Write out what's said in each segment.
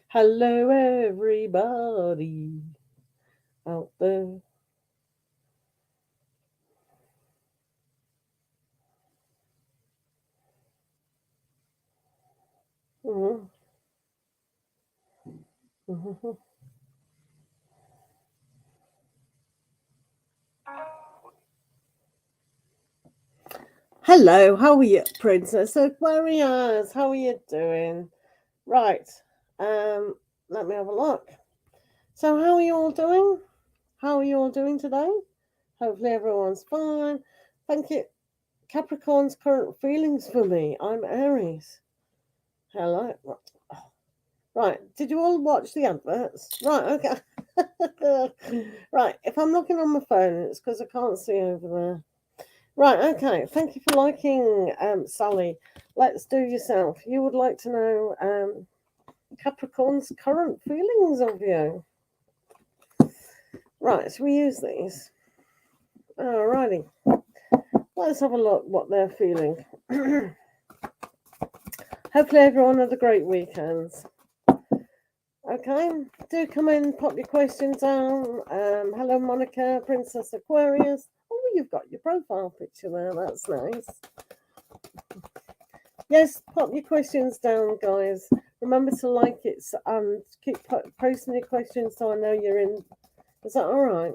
Hello, everybody out there. Mhm, mhm. Hello, how are you, Princess Aquarius? How are you doing? Right, um, let me have a look. So, how are you all doing? How are you all doing today? Hopefully, everyone's fine. Thank you. Capricorn's current feelings for me. I'm Aries. Hello. Right, did you all watch the adverts? Right, okay. Right, if I'm looking on my phone, it's because I can't see over there. Right, okay. Thank you for liking, Sally. Let's do yourself. You would like to know Capricorn's current feelings of you. Right, so we use these. Alrighty. Let's have a look what they're feeling. Hopefully everyone had a great weekend. Okay, do come in, pop your questions down. Hello, Monica, Princess Aquarius. Oh, you've got your profile picture there. That's nice. Yes, pop your questions down, guys. Remember to like it and keep posting your questions so I know you're in. Is that all right?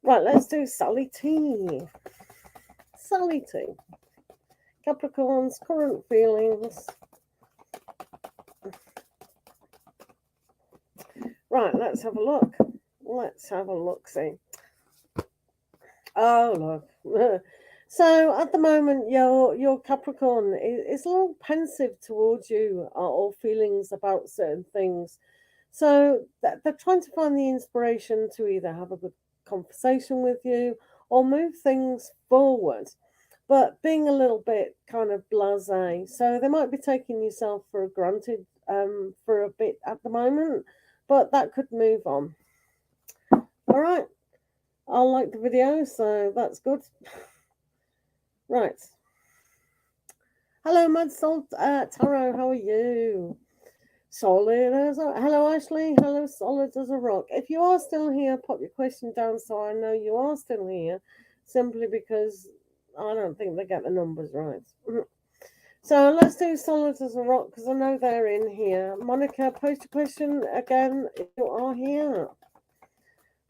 Right, let's do Sally T. Sally T. Capricorn's current feelings. Right, let's have a look. Let's have a look. See. Oh, look. So at the moment, your Capricorn is a little pensive towards you or feelings about certain things. So they're trying to find the inspiration to either have a good conversation with you or move things forward, but being a little bit kind of blasé. So they might be taking yourself for granted for a bit at the moment, but that could move on. All right. I like the video, so that's good. Right. Hello, Mud Salt Taro. How are you? Solid as a hello, Ashley. Hello, solid as a rock. If you are still here, pop your question down so I know you are still here. Simply because I don't think they get the numbers right. So let's do solid as a rock because I know they're in here. Monica, post your question again if you are here.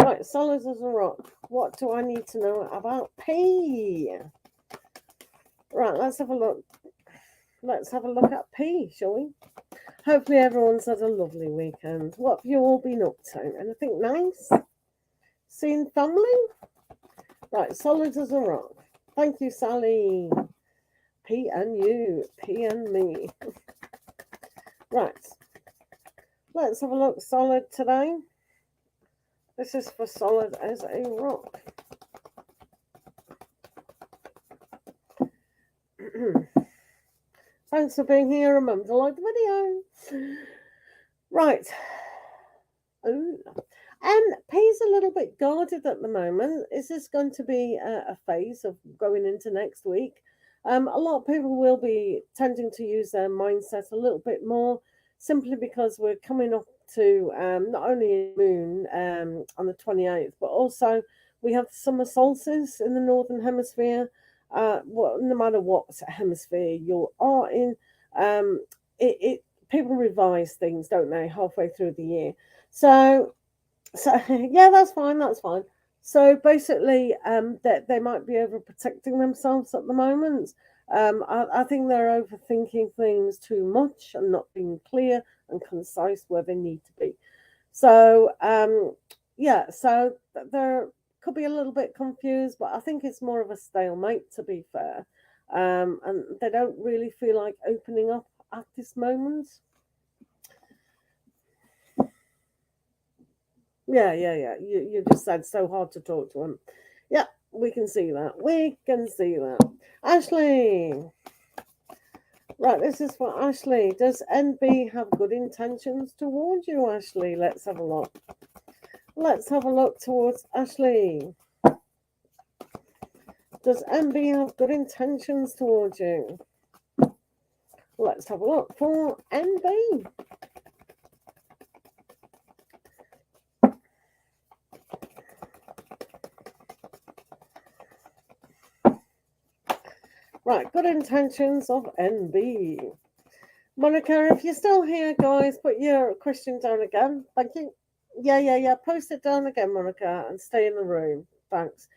Right, solid as a rock. What do I need to know about P? Right, let's have a look. Let's have a look at P, shall we? Hopefully everyone's had a lovely weekend. What have you all been up to? Anything nice? Seen family? Right, solid as a rock. Thank you, Sally. P and you, P and me. Right, let's have a look. Solid today. This is for solid as a rock. Thanks for being here. Remember to like the video. Right. Ooh. And P's a little bit guarded at the moment. Is this going to be a phase of going into next week? A lot of people will be tending to use their mindset a little bit more, simply because we're coming up to not only moon on the 28th, but also we have the summer solstice in the northern hemisphere. Well, no matter what hemisphere you are in, it people revise things, don't they, halfway through the year. So yeah, that's fine. That's fine. So basically, that they might be overprotecting themselves at the moment. I think they're overthinking things too much and not being clear and concise where they need to be. So yeah, so they're could be a little bit confused, but I think it's more of a stalemate to be fair. And they don't really feel like opening up at this moment. Yeah. You just said so hard to talk to him. Yeah, we can see that. We can see that. Ashley. Right, this is for Ashley. Does NB have good intentions towards you, Ashley? Let's have a look. Let's have a look towards Ashley. Does NB have good intentions towards you? let's have a look for NB. Right, good intentions of NB. Monica, if you're still here, guys, put your question down again. Thank you. Yeah. Post it down again, Monica, and stay in the room. Thanks.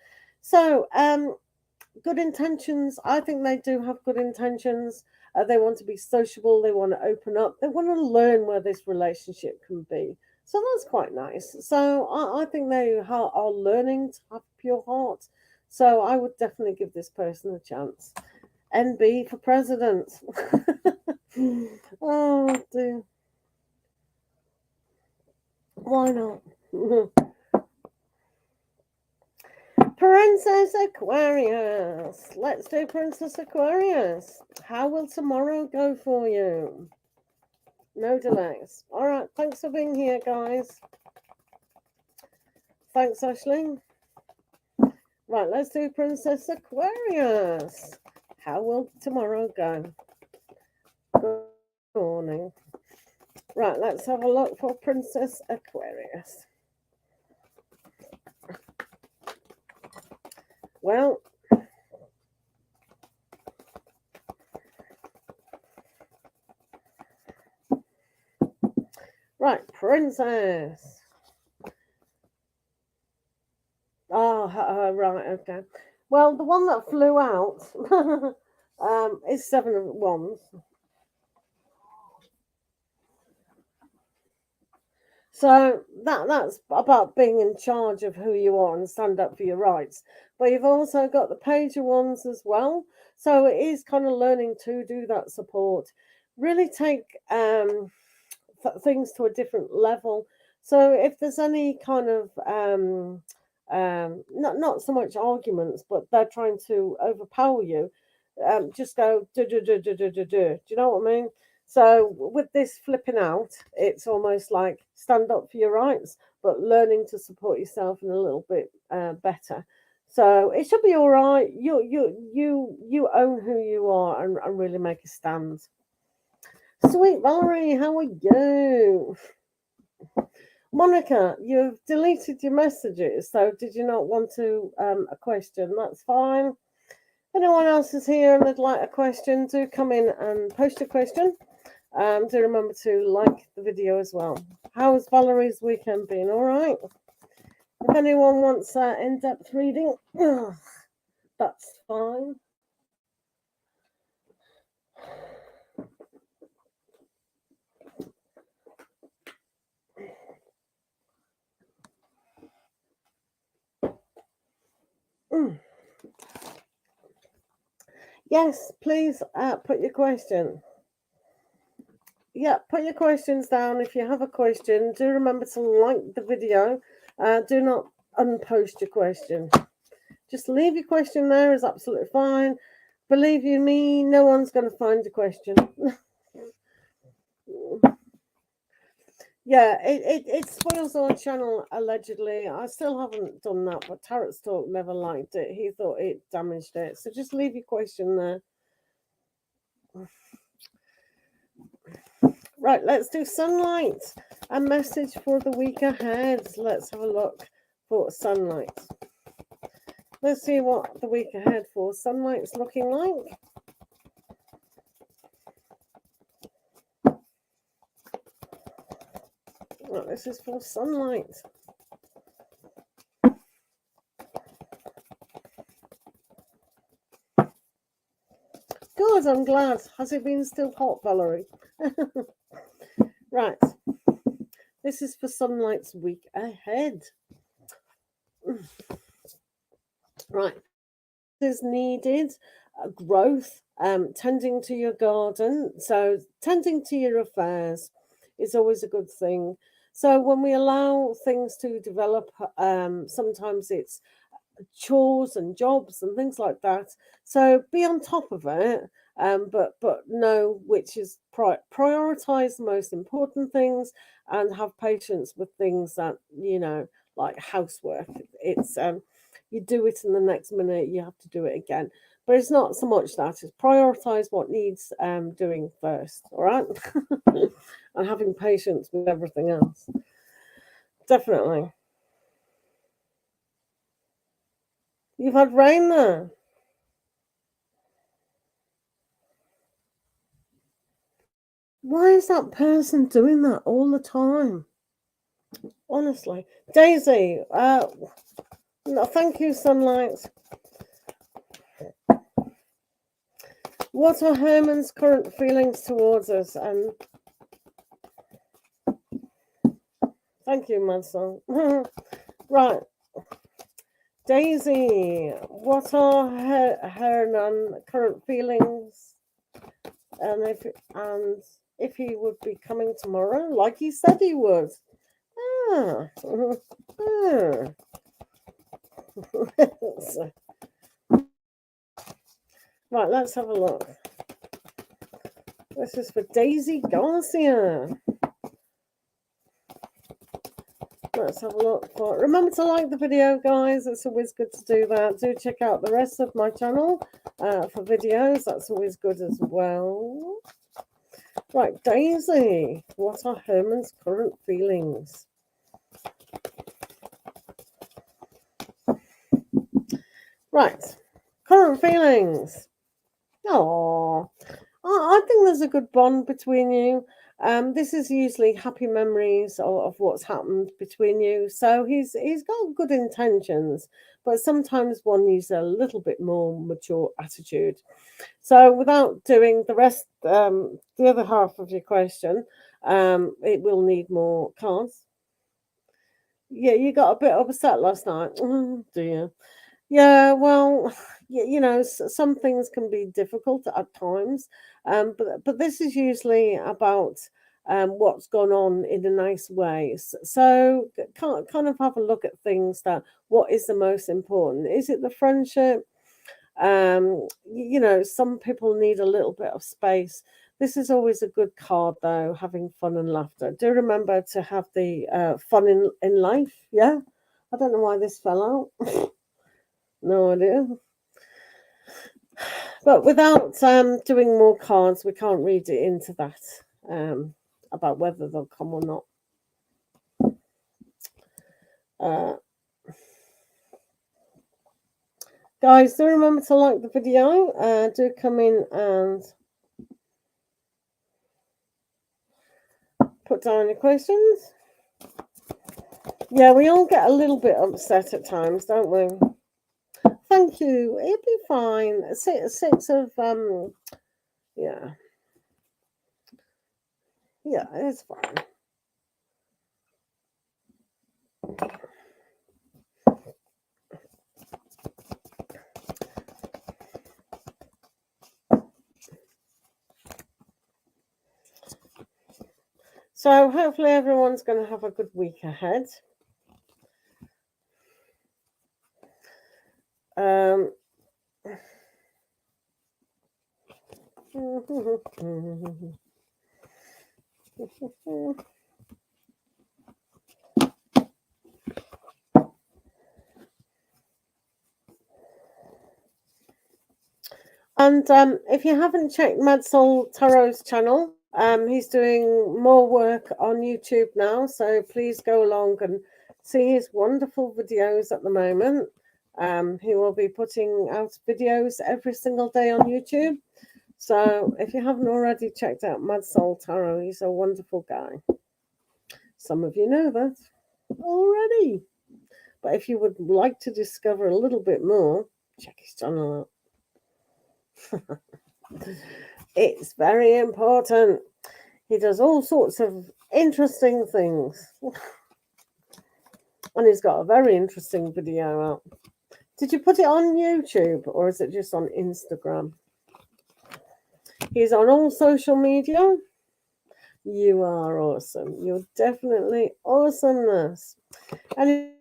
So, good intentions. I think they do have good intentions. They want to be sociable. They want to open up. They want to learn where this relationship can be. So that's quite nice. So I think they are learning to have a pure heart. So I would definitely give this person a chance. NB for president. Oh dear. Why not? Princess Aquarius. Let's do Princess Aquarius. How will tomorrow go for you? No delays. All right. Thanks for being here, guys. Thanks, Ashley. Right. Let's do Princess Aquarius. How will tomorrow go? Good morning. Right. Let's have a look for Princess Aquarius. Well, right, Princess. Oh, right, okay. Well, the one that flew out is Seven of Wands. So that's about being in charge of who you are and stand up for your rights. But you've also got the Page of Wands as well. So it is kind of learning to do that support. Really take things to a different level. So if there's any kind of not so much arguments, but they're trying to overpower you, just go do you know what I mean? So with this flipping out, it's almost like stand up for your rights, but learning to support yourself in a little bit better. So it should be all right. You own who you are and really make a stand. Sweet Valerie, how are you? Monica, you've deleted your messages, so did you not want to a question? That's fine. If anyone else is here and they'd like a question, do come in and post a question. Do remember to like the video as well. How has Valerie's weekend been? All right. If anyone wants in-depth reading, that's fine. Yes, please put your question. Yeah, put your questions down. If you have a question, do remember to like the video. Do not unpost your question. Just leave your question there is absolutely fine. Believe you me, no one's going to find your question. Yeah, it spoils our channel, allegedly. I still haven't done that, but Tarot's Talk never liked it. He thought it damaged it. So just leave your question there. Right, let's do sunlight. A message for the week ahead. Let's have a look for sunlight. Let's see what the week ahead for sunlight's looking like. Well, this is for sunlight. Good, I'm glad. Has it been still hot, Valerie? Right. This is for sunlight's week ahead. Right. Is needed growth, tending to your garden. So tending to your affairs is always a good thing. So when we allow things to develop, sometimes it's chores and jobs and things like that. So be on top of it, but know which is prioritize the most important things and have patience with things that like housework. It's you do it in the next minute, you have to do it again. But it's not so much that, it's prioritize what needs doing first, all right? And having patience with everything else. Definitely. You've had rain there. Why is that person doing that all the time? Honestly. Daisy, no, thank you, Sunlight. What are Herman's current feelings towards us? And thank you, my son. Right. Daisy, what are Herman current feelings? And if he would be coming tomorrow, like he said he would. Ah. Ah. Right, let's have a look. This is for Daisy Garcia. Let's have a look. Remember to like the video, guys. It's always good to do that. Do check out the rest of my channel for videos. That's always good as well. Right, Daisy, what are Herman's current feelings? Right, current feelings. Oh, I think there's a good bond between you. This is usually happy memories of what's happened between you. So he's got good intentions, but sometimes one needs a little bit more mature attitude. So without doing the rest, the other half of your question, it will need more cards. Yeah, you got a bit upset last night. Oh, dear. Yeah, well, some things can be difficult at times, but this is usually about what's gone on in a nice way. So kind of have a look at things that what is the most important? Is it the friendship? Some people need a little bit of space. This is always a good card, though, having fun and laughter. Do remember to have the fun in life. Yeah, I don't know why this fell out. No idea. But without doing more cards, we can't read it into that about whether they'll come or not. Uh, Guys, do remember to like the video. Do come in and put down your questions. Yeah, we all get a little bit upset at times, don't we? Thank you. It'll be fine. Six of yeah, yeah, it's fine. So hopefully everyone's going to have a good week ahead. Um. And if you haven't checked Mad Soul Tarot's channel, he's doing more work on YouTube now. So please go along and see his wonderful videos at the moment. He will be putting out videos every single day on YouTube. So if you haven't already checked out Mad Soul Tarot, he's a wonderful guy. Some of you know that already. But if you would like to discover a little bit more, check his channel out. It's very important. He does all sorts of interesting things. And he's got a very interesting video out. Did you put it on YouTube or is it just on Instagram? He's on all social media. You are awesome. You're definitely awesomeness. And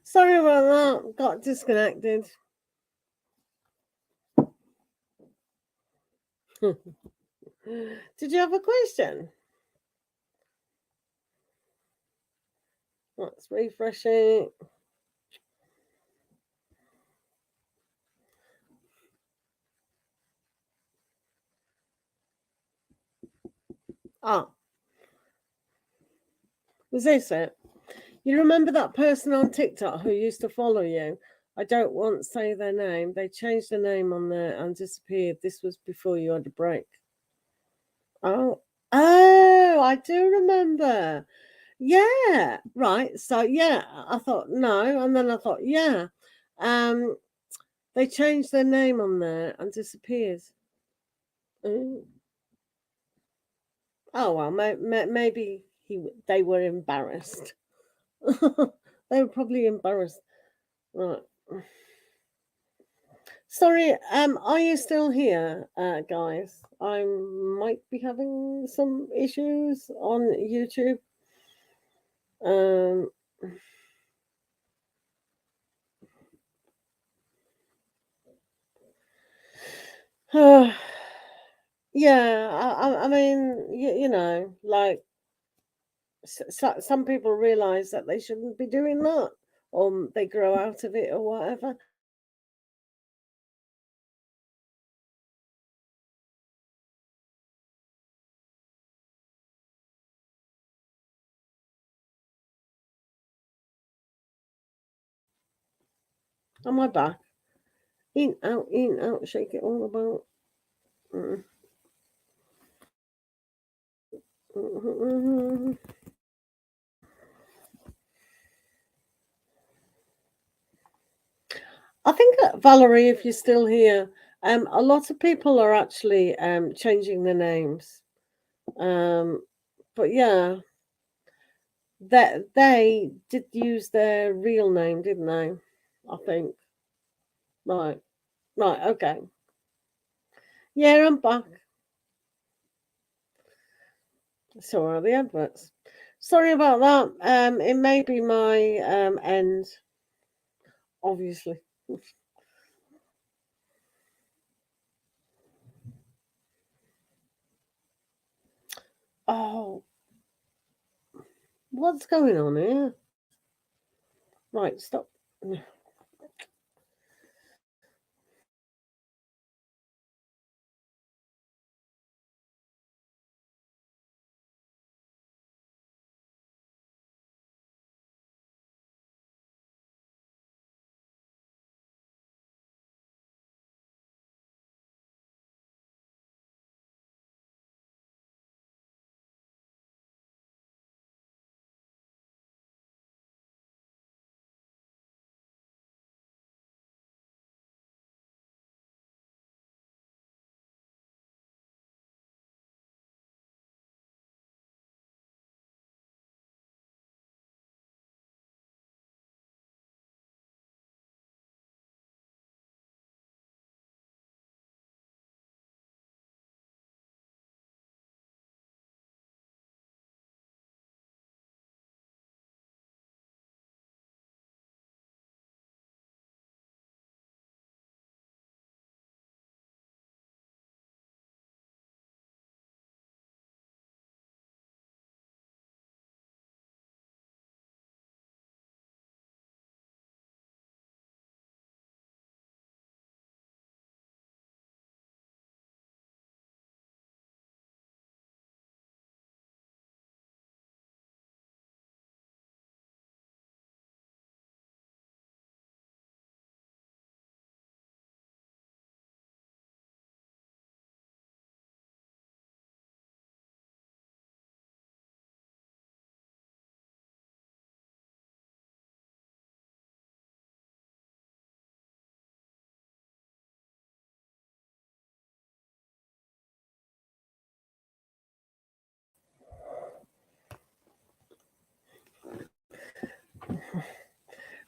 Sorry about that. Got disconnected. Did you have a question? Let's refresh it. Ah, was this it? You remember that person on TikTok who used to follow you? I don't want to say their name. They changed the name on there and disappeared. This was before you had a break. Oh, oh, I do remember. Yeah, right. So yeah, I thought no, and then I thought yeah. Um, they changed their name on there and disappeared. Mm. Oh well, maybe they were embarrassed. They were probably embarrassed. Right. Sorry, are you still here, guys? I might be having some issues on YouTube. Um, yeah, I mean, you know, like some people realize that they shouldn't be doing that, or they grow out of it, or whatever. Am I back? In, out, shake it all about. Mm. I think Valerie, if you're still here, a lot of people are actually changing their names. Um, but yeah, that they did use their real name, didn't they? I think. Right, right, okay. Yeah, I'm back. So are the adverts. Sorry about that. It may be my end, obviously. Oh, what's going on here? Right, stop.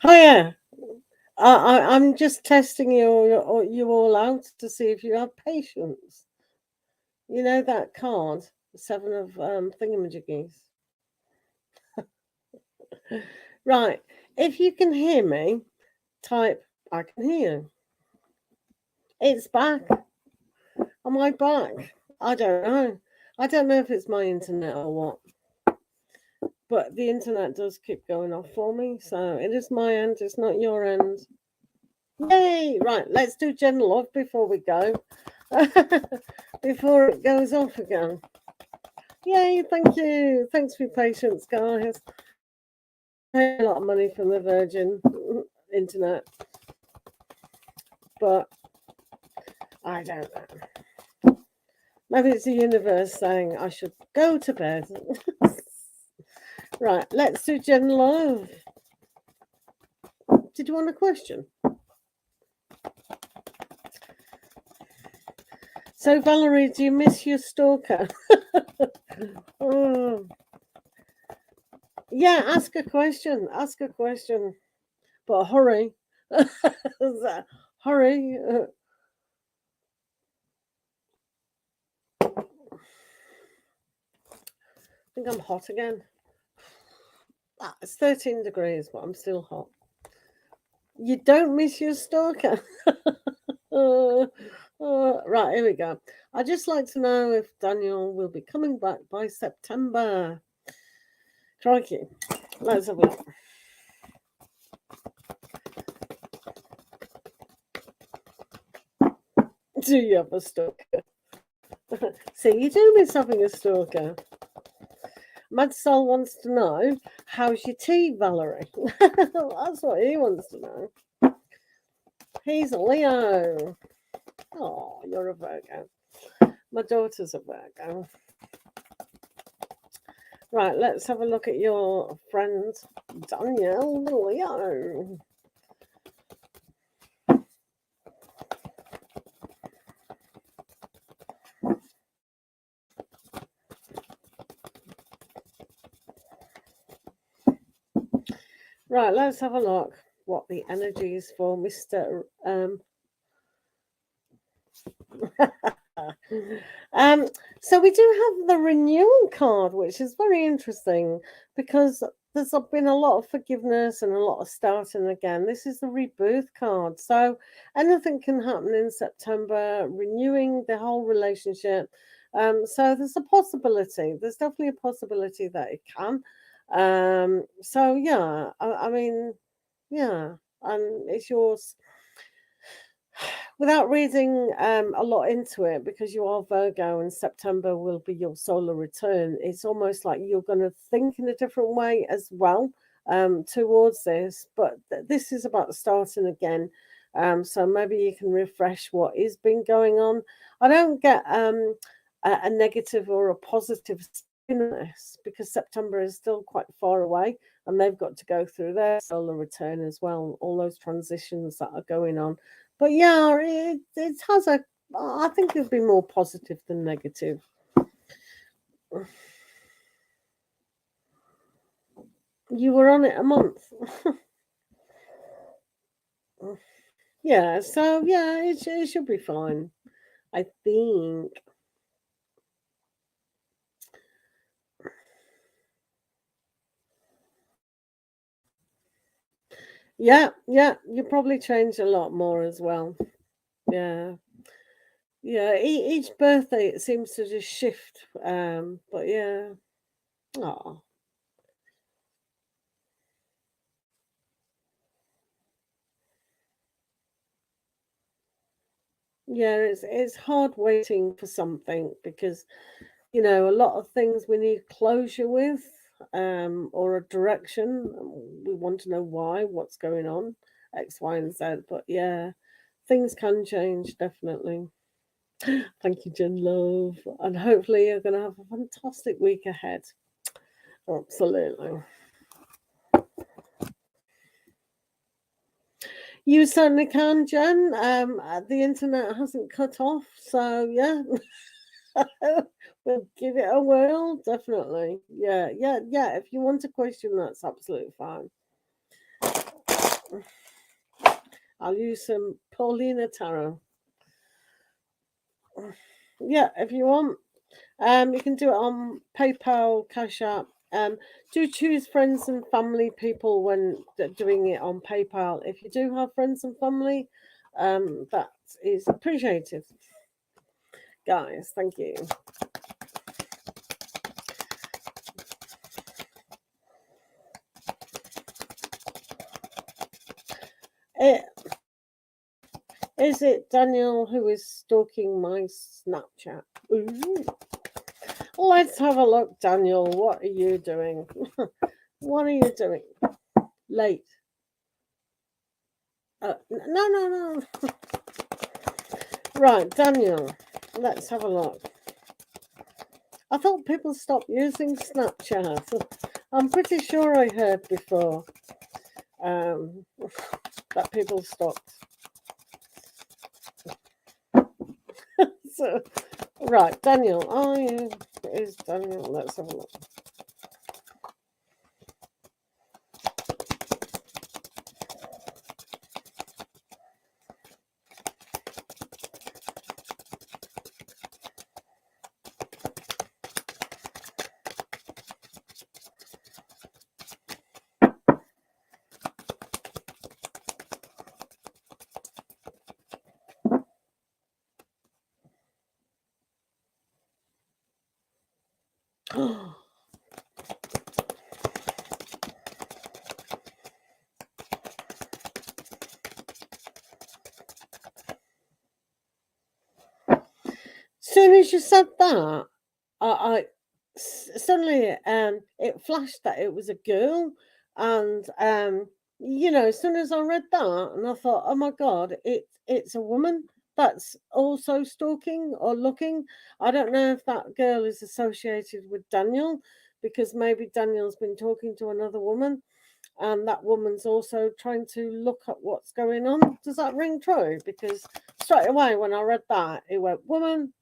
Hiya. I'm just testing you all out to see if you have patience. You know that card, seven of thingamajiggies. Right. If you can hear me, type I can hear you. It's back. Am I back? I don't know. I don't know if it's my internet or what. But the internet does keep going off for me, so it is my end, it's not your end. Yay! Right, let's do general love before we go. Before it goes off again. Yay, thank you. Thanks for your patience, guys. I pay a lot of money from the Virgin internet. But I don't know. Maybe it's the universe saying I should go to bed. Right, let's do general love. Did you want a question? So, Valerie, do you miss your stalker? Oh. Yeah, ask a question. Ask a question. But hurry. Hurry. I think I'm hot again. It's 13 degrees, but I'm still hot. You don't miss your stalker. Right, here we go. I'd just like to know if Daniel will be coming back by September. Crikey. Let's have a look. Do you have a stalker? See, you do miss having a stalker. Mad Soul wants to know, how's your tea, Valerie? That's what he wants to know. He's a Leo. Oh, you're a Virgo. My daughter's a Virgo. Right, let's have a look at your friend, Danielle Leo. Right, let's have a look what the energy is for Mr. So we do have the renewal card, which is very interesting because there's been a lot of forgiveness and a lot of starting again. This is the rebirth card. So anything can happen in September, renewing the whole relationship. So there's a possibility. There's definitely a possibility that it can. So yeah, I mean, yeah, and it's yours without reading a lot into it, because you are Virgo and September will be your solar return. It's almost like you're going to think in a different way as well towards this. But this is about starting again. So maybe you can refresh what is been going on. I don't get a negative or a positive spin on this because September is still quite far away and they've got to go through their solar return as well, all those transitions that are going on. But yeah, it has a. I think it'd be more positive than negative. You were on it a month. Yeah, so yeah, it should be fine. I think. Yeah, yeah, you probably changed a lot more as well. Yeah, yeah. Each birthday it seems to just shift. But yeah. Oh, yeah. It's hard waiting for something because a lot of things we need closure with, or a direction. We want to know why, what's going on, X, Y, and Z. But yeah, things can change definitely. Thank you, Jen Love, and hopefully you're going to have a fantastic week ahead. Absolutely. You certainly can, Jen. The internet hasn't cut off, so yeah. We'll give it a whirl, definitely. Yeah, yeah, yeah. If you want a question, that's absolutely fine. I'll use some Paulina Tarot. Yeah, if you want. You can do it on PayPal, Cash App, Do choose friends and family people when doing it on PayPal. If you do have friends and family, that is appreciated, guys. Thank you. Eh, Is it Daniel who is stalking my Snapchat? Ooh. Let's have a look, Daniel. What are you doing? What are you doing? Late. No, no, no. Right, Daniel. Let's have a look. I thought people stopped using Snapchat. I'm pretty sure I heard before that people stopped. So, right, Daniel. Oh, yeah, it is Daniel. Let's have a look. Soon as you said that, suddenly it flashed that it was a girl, and as soon as I read that, and I thought, oh my god, it's a woman that's also stalking or looking. I don't know if that girl is associated with Daniel, because maybe Daniel's been talking to another woman, and that woman's also trying to look at what's going on. Does that ring true? Because straight away when I read that, it went woman.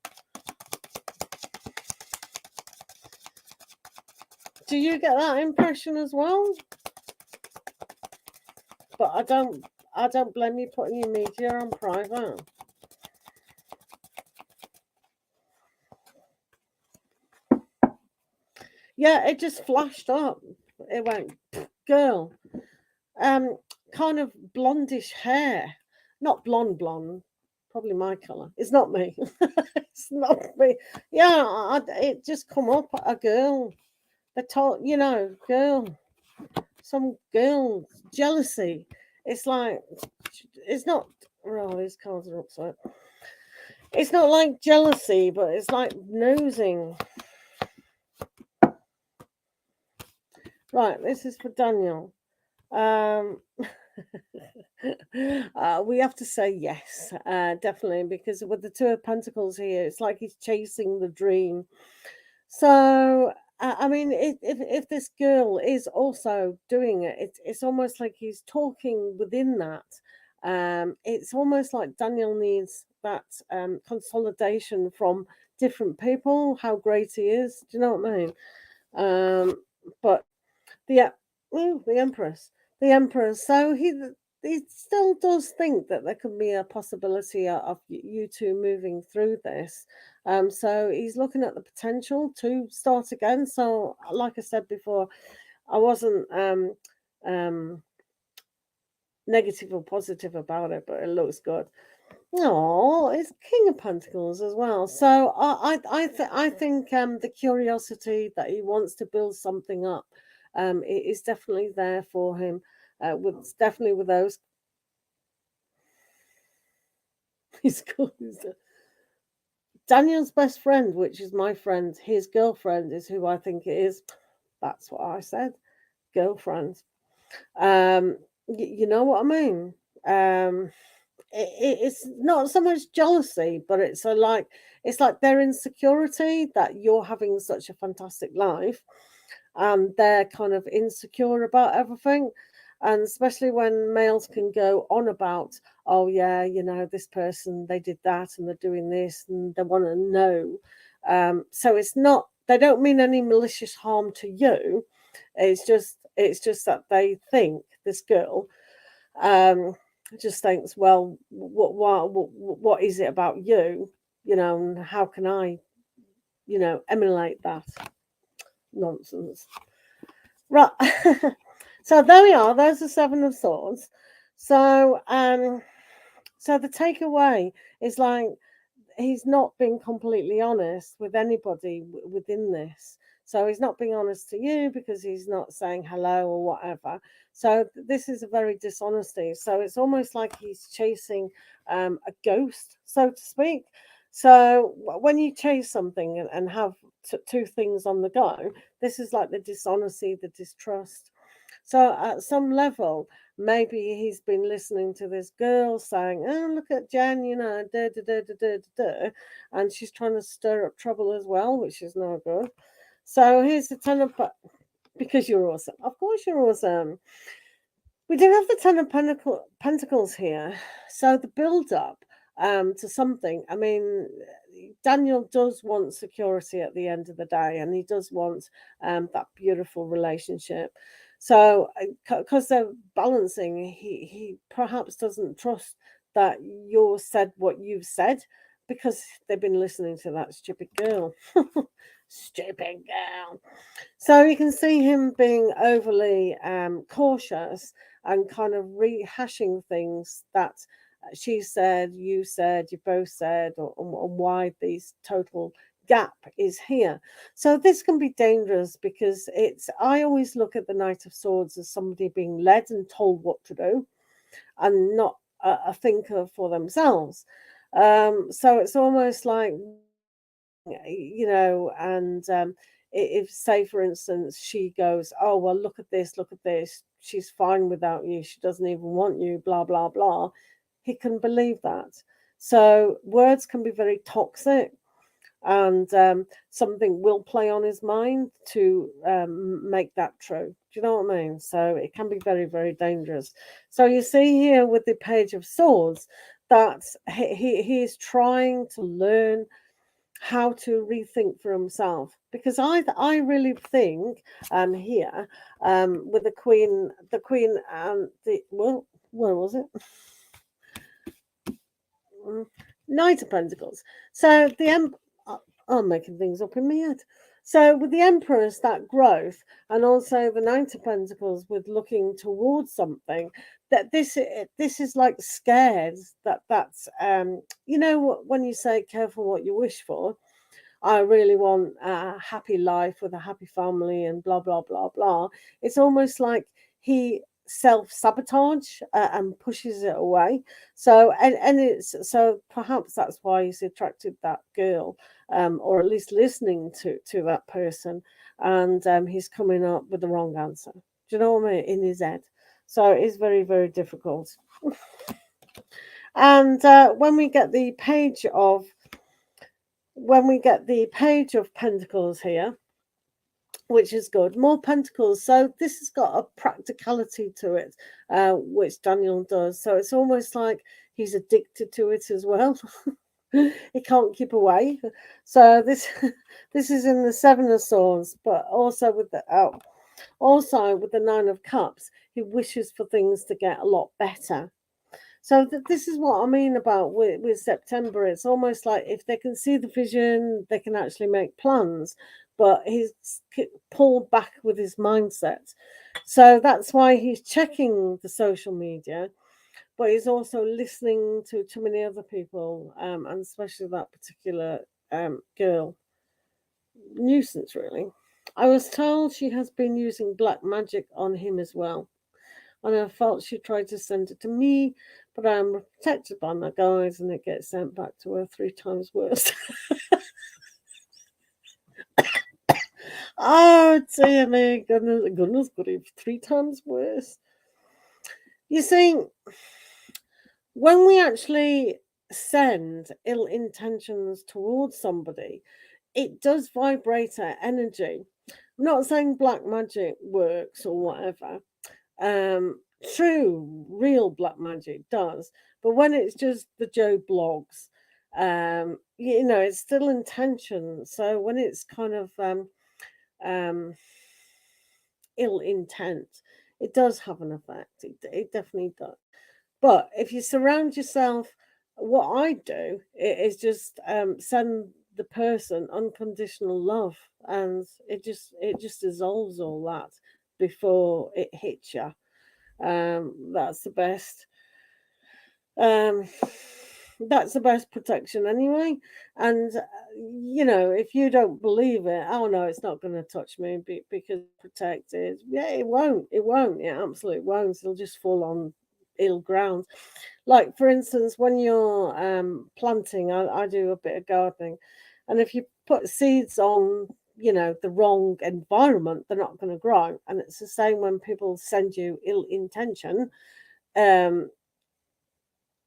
Do you get that impression as well? But I don't blame you putting your media on private. Yeah, it just flashed up. It went girl. Um Kind of blondish hair. Not blonde. Probably my colour. It's not me. It's not me. Yeah, it just come up a girl. They told girl. Some girl jealousy. It's like it's not. Oh, these cards are upside. It's not like jealousy, but it's like nosing. Right, this is for Daniel. Um, we have to say yes, definitely, because with the Two of Pentacles here, it's like he's chasing the dream. So, I mean, if this girl is also doing it, it's almost like he's talking within that. It's almost like Daniel needs that consolidation from different people, how great he is. Do you know what I mean? But the the Empress, the Emperor. So he still does think that there could be a possibility of you two moving through this. So he's looking at the potential to start again. So, like I said before, I wasn't negative or positive about it, but it looks good. Oh, it's King of Pentacles as well. So I think the curiosity that he wants to build something up, it is definitely there for him. With those, he's called Daniel's best friend, which is my friend. His girlfriend is who I think it is. That's what I said. Girlfriend. You know what I mean. Um, it's not so much jealousy, but it's like their insecurity that you're having such a fantastic life, and they're kind of insecure about everything. And especially when males can go on about, oh yeah, this person, they did that and they're doing this and they want to know. So it's not, they don't mean any malicious harm to you. It's just that they think this girl just thinks, well, what is it about you, and how can I, emulate that nonsense? Right. So there we are. There's the Seven of Swords. So, so the takeaway is like he's not being completely honest with anybody within this. So he's not being honest to you because he's not saying hello or whatever. So this is a very dishonesty. So it's almost like he's chasing a ghost, so to speak. So when you chase something and have two things on the go, this is like the dishonesty, the distrust. So at some level, maybe he's been listening to this girl saying, "Oh, look at Jen, da da da da da da," and she's trying to stir up trouble as well, which is no good. So here's the ten of because you're awesome. Of course, you're awesome. We do have the Ten of Pentacles here. So the build up to something. I mean, Daniel does want security at the end of the day, and he does want that beautiful relationship. So, because they're balancing, he perhaps doesn't trust that you said what you've said because they've been listening to that stupid girl. Stupid girl. So you can see him being overly cautious and kind of rehashing things that she said, you both said, or why these total gap is here. So this can be dangerous because I always look at the Knight of Swords as somebody being led and told what to do and not a thinker for themselves. So it's almost like and if, say, for instance, she goes, "Oh, well, look at this, she's fine without you, she doesn't even want you, blah, blah, blah," he can believe that. So words can be very toxic, and something will play on his mind to make that true. Do you know what I mean? So it can be very, very dangerous. So you see here with the Page of Swords that he is trying to learn how to rethink for himself, because I really think here with the queen and the, well, where was it? Mm, Knight of Pentacles. So I'm making things up in my head. So with the Empress, that growth, and also the Knight of Pentacles with looking towards something, that this is like scared that's when you say careful what you wish for. I really want a happy life with a happy family and blah, blah, blah, blah. It's almost like he self sabotage and pushes it away. So, and it's so perhaps that's why he's attracted that girl, or at least listening to that person, and he's coming up with the wrong answer. Do you know what I mean? In his head. So it's very, very difficult. And when we get the Page of Pentacles here, which is good. More pentacles. So this has got a practicality to it, which Daniel does. So it's almost like he's addicted to it as well. He can't keep away. So this this is in the Seven of Swords, but also with the Nine of Cups, he wishes for things to get a lot better. So this is what I mean about with September. It's almost like if they can see the vision, they can actually make plans. But he's pulled back with his mindset. So that's why he's checking the social media, but he's also listening to too many other people, and especially that particular girl. Nuisance, really. I was told she has been using black magic on him as well, and I felt she tried to send it to me, but I'm protected by my guys and it gets sent back to her 3 times worse. Oh, dear me, goodness grief, 3 times worse. You see, when we actually send ill intentions towards somebody, it does vibrate our energy. I'm not saying black magic works or whatever. Um, True, real black magic does, but when it's just the Joe blogs, it's still intention. So when it's kind of um, ill intent, it does have an effect. It definitely does. But if you surround yourself, what I do is just send the person unconditional love, and it just dissolves all that. before it hits you. That's the best. Um, that's the best protection anyway. And if you don't believe it, oh no, it's not going to touch me because protected. Yeah, it won't. It won't. It absolutely won't. It'll just fall on ill ground. Like for instance, when you're planting, I do a bit of gardening, and if you put seeds on, the wrong environment, they're not going to grow. And it's the same when people send you ill intention. Um,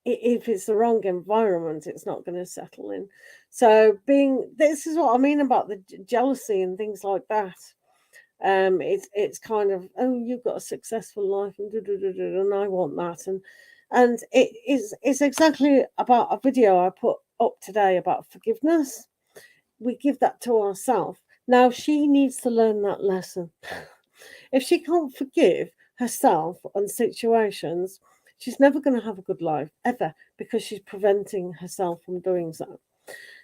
if it's the wrong environment, it's not going to settle in. So this is what I mean about the jealousy and things like that. It's kind of, oh, you've got a successful life and and I want that, and it's exactly about a video I put up today about forgiveness. We give that to ourselves. Now she needs to learn that lesson. If she can't forgive herself on situations, she's never going to have a good life ever because she's preventing herself from doing so.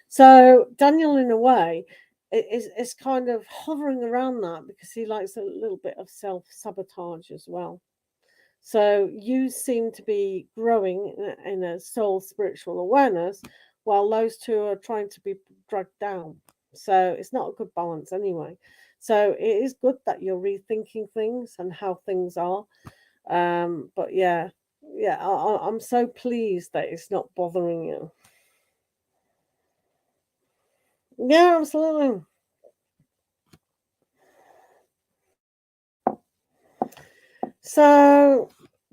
So Daniel, in a way, is kind of hovering around that because he likes a little bit of self sabotage as well. So you seem to be growing in a soul spiritual awareness, while those two are trying to be dragged down. So it's not a good balance anyway. So it is good that you're rethinking things and how things are. But yeah, I'm so pleased that it's not bothering you. Yeah, absolutely. So,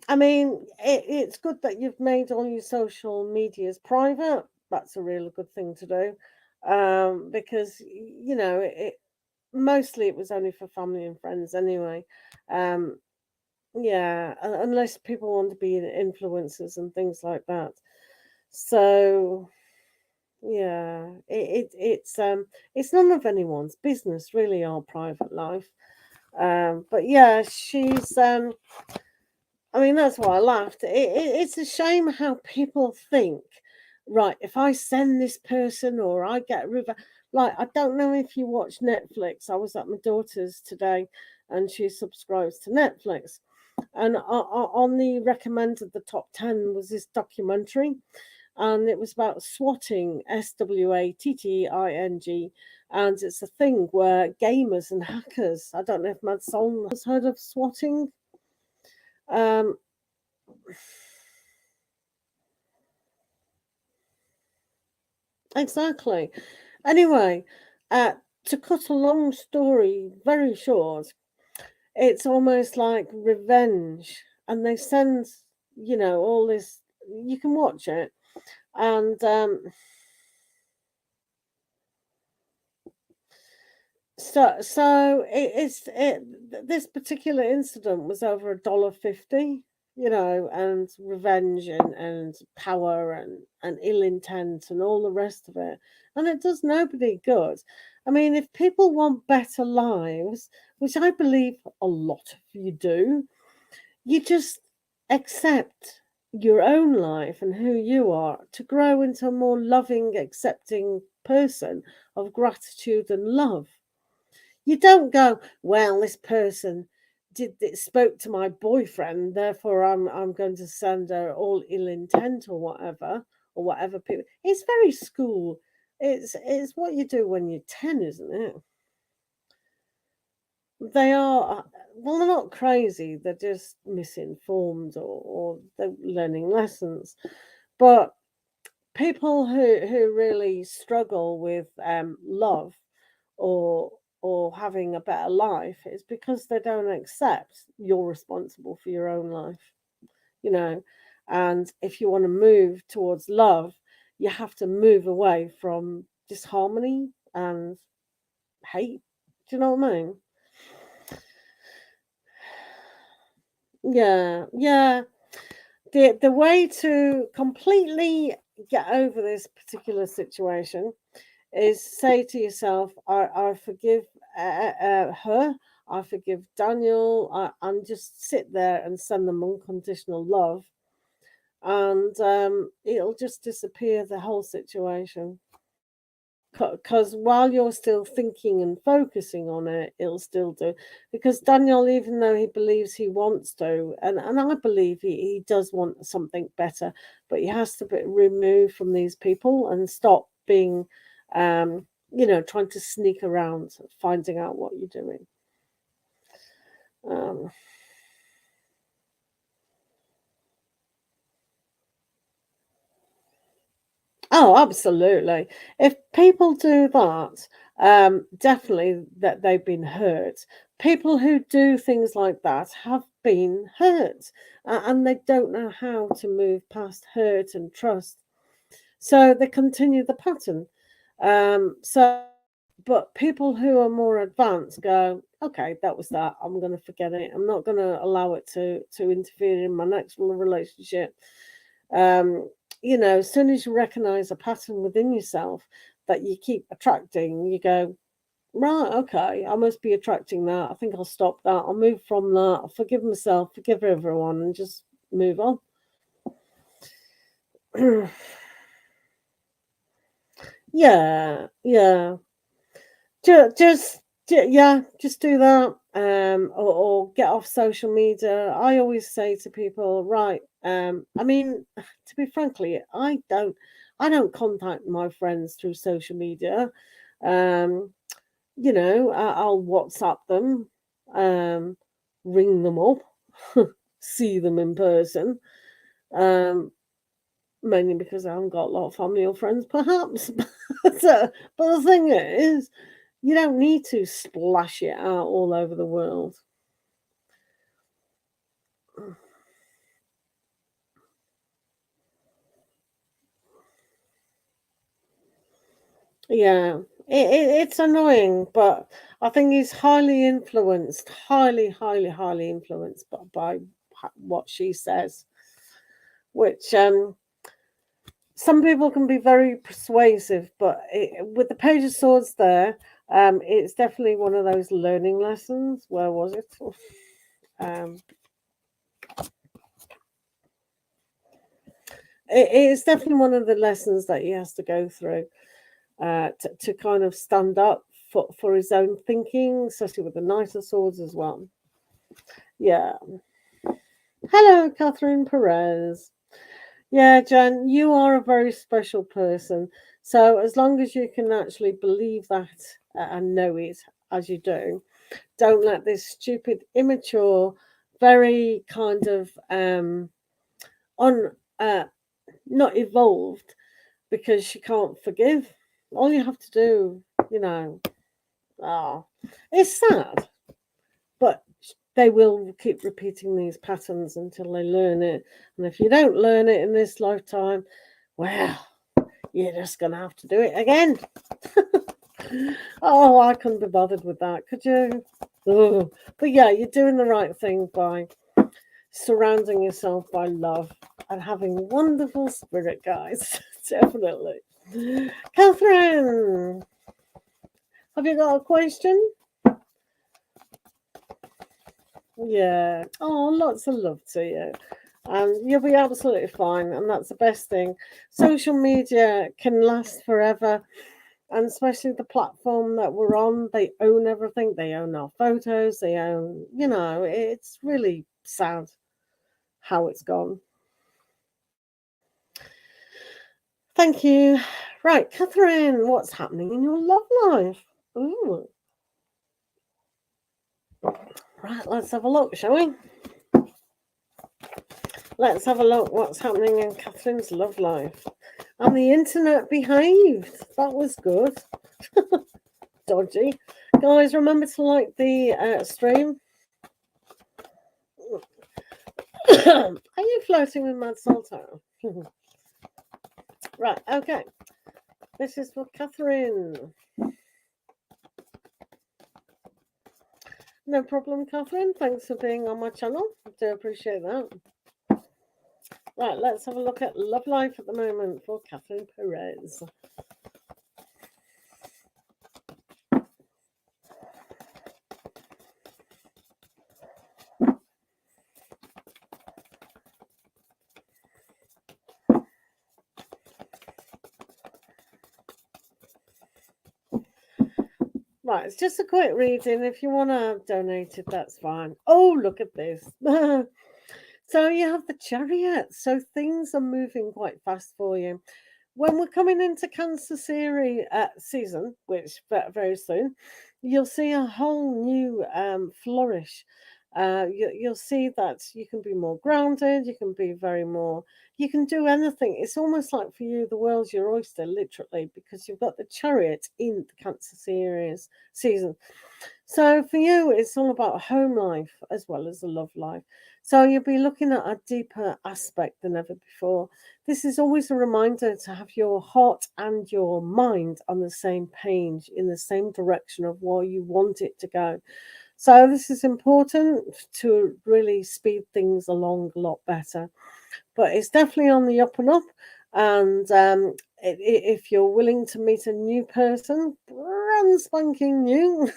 I mean, it's good that you've made all your social medias private. That's a really good thing to do, because mostly it was only for family and friends anyway. Um, yeah, unless people want to be influencers and things like that. So yeah, it's none of anyone's business really, our private life. But yeah, she's I mean, that's why I laughed. It's a shame how people think, right, if I send this person or I get like, I don't know if you watch Netflix. I was at my daughter's today and she subscribes to Netflix. And on the recommended, the top 10 was this documentary, and it was about swatting, SWATTING. And it's a thing where gamers and hackers, I don't know if Madson has heard of swatting. Um, Exactly. Anyway, uh, to cut a long story very short, it's almost like revenge, and they send, all this. You can watch it, and this particular incident was over $1.50, and revenge and power and ill intent and all the rest of it, and it does nobody good. I mean, if people want better lives, which I believe a lot of you do, you just accept your own life and who you are to grow into a more loving, accepting person of gratitude and love. You don't go, well, this person did this, spoke to my boyfriend, therefore I'm going to send her all ill intent or whatever people. It's very school. It's what you do when you're 10, isn't it? They are well, they're not crazy. They're just misinformed or they're learning lessons. But people who really struggle with love or having a better life is because they don't accept you're responsible for your own life, you know. And if you want to move towards love, you have to move away from disharmony and hate. Do you know what I mean? Yeah, yeah. The way to completely get over this particular situation is say to yourself, I forgive her, I forgive Daniel, and just sit there and send them unconditional love, and it'll just disappear the whole situation. Because while you're still thinking and focusing on it, it'll still do. Because Daniel, even though he believes he wants to, and I believe he does want something better, but he has to be removed from these people and stop being, trying to sneak around, finding out what you're doing. Um, Oh, absolutely. If people do that, definitely that they've been hurt. People who do things like that have been hurt, and they don't know how to move past hurt and trust. So they continue the pattern. So, but people who are more advanced go, okay, that was that. I'm going to forget it. I'm not going to allow it to interfere in my next relationship. Um, as soon as you recognize a pattern within yourself that you keep attracting, you go, right, okay, I must be attracting that. I think I'll stop that. I'll move from that. I'll forgive myself, forgive everyone, and just move on. Yeah, yeah. Just do that. Or get off social media. I always say to people, right, I mean, to be frankly, I don't contact my friends through social media. Um, I'll WhatsApp them, um, ring them up, see them in person. Um, Mainly because I haven't got a lot of family or friends, perhaps. But the thing is, you don't need to splash it out all over the world. Yeah, it's annoying, but I think he's highly influenced, highly, highly, highly influenced by what she says, which some people can be very persuasive, but with the Page of Swords there, it's definitely one of those learning lessons. Where was it? Um, it's definitely one of the lessons that he has to go through to kind of stand up for his own thinking, especially with the Knight of Swords as well. Yeah. Hello, Catherine Perez. Yeah, Jan, you are a very special person. So as long as you can actually believe that and know it as you do, don't let this stupid, immature, very kind of on not evolved because she can't forgive. All you have to do, you know, oh, it's sad, but they will keep repeating these patterns until they learn it. And if you don't learn it in this lifetime, well, you're just going to have to do it again. Oh, I couldn't be bothered with that, could you? Ugh. But yeah, you're doing the right thing by surrounding yourself by love and having wonderful spirit guides. Definitely. Catherine, have you got a question? Yeah. Oh, lots of love to you. And you'll be absolutely fine. And that's the best thing. Social media can last forever. And especially the platform that we're on, they own everything. They own our photos. They own, it's really sad how it's gone. Thank you. Right, Catherine, what's happening in your love life? Ooh. Right, let's have a look, shall we? Let's have a look what's happening in Catherine's love life. And the internet behaved. That was good. Dodgy. Guys, remember to like the stream. Are you floating with Mad Salto? Right, okay. This is for Catherine. No problem, Catherine. Thanks for being on my channel. I do appreciate that. Right, let's have a look at love life at the moment for Catherine Perez. Right, it's just a quick reading. If you want to donate it, that's fine. Oh, look at this. So you have the chariot. So things are moving quite fast for you. When we're coming into Cancer season, which very soon, you'll see a whole new flourish. You'll see that you can be more grounded. You can be very more. You can do anything. It's almost like for you, the world's your oyster, literally, because you've got the chariot in the Cancer season. So for you, it's all about home life as well as the love life. So you'll be looking at a deeper aspect than ever before. This is always a reminder to have your heart and your mind on the same page, in the same direction of where you want it to go. So this is important to really speed things along a lot better. But it's definitely on the up and up. And if you're willing to meet a new person, brand spanking new,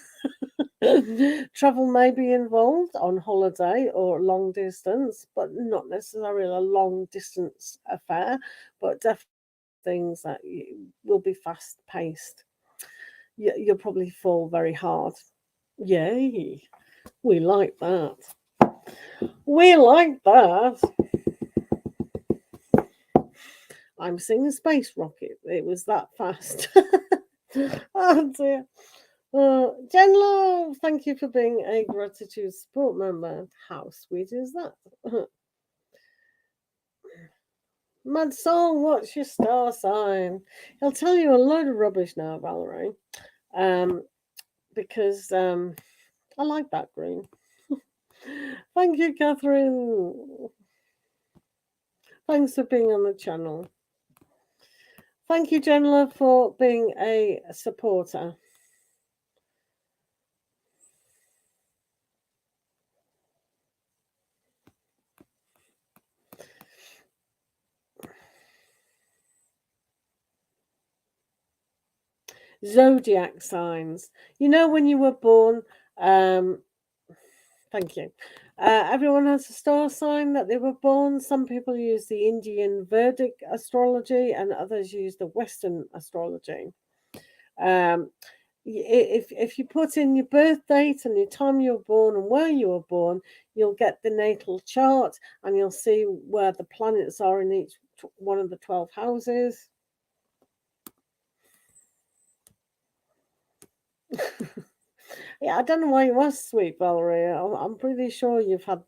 travel may be involved on holiday or long distance, but not necessarily a long distance affair, but definitely things that will be fast paced. You'll probably fall very hard. Yay! We like that. We like that. I'm seeing a space rocket. It was that fast. Oh dear. Jen Love, thank you for being a gratitude support member. How sweet is that? Mad Soul, what's your star sign? He'll tell you a load of rubbish now, Valerie. Because I like that green. Thank you, Catherine. Thanks for being on the channel. Thank you, Jen Love, for being a supporter. Zodiac signs. You know, when you were born, thank you. Everyone has a star sign that they were born. Some people use the Indian Vedic astrology and others use the Western astrology. If you put in your birth date and your time you were born and where you were born, you'll get the natal chart and you'll see where the planets are in each one of the 12 houses. Yeah, I don't know why you asked, sweet Valerie. I'm pretty sure you've had,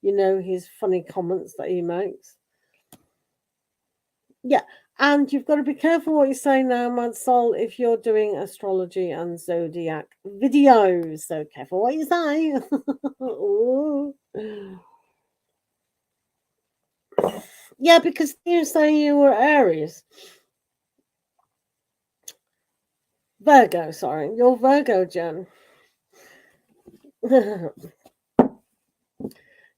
his funny comments that he makes. Yeah, and you've got to be careful what you say now, Mad Soul, if you're doing astrology and zodiac videos. So careful what you say. Yeah, because you say you were Aries. Virgo, sorry. You're Virgo, Jen.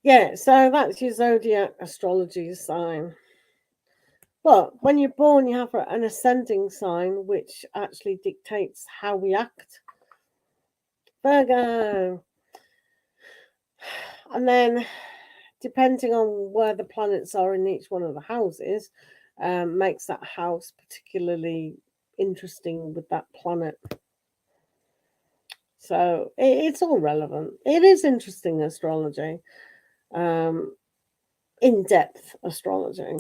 Yeah, so that's your zodiac astrology sign. But when you're born, you have an ascending sign, which actually dictates how we act. Virgo. And then, depending on where the planets are in each one of the houses, makes that house particularly interesting with that planet. So it's all relevant. It is interesting astrology, in-depth astrology.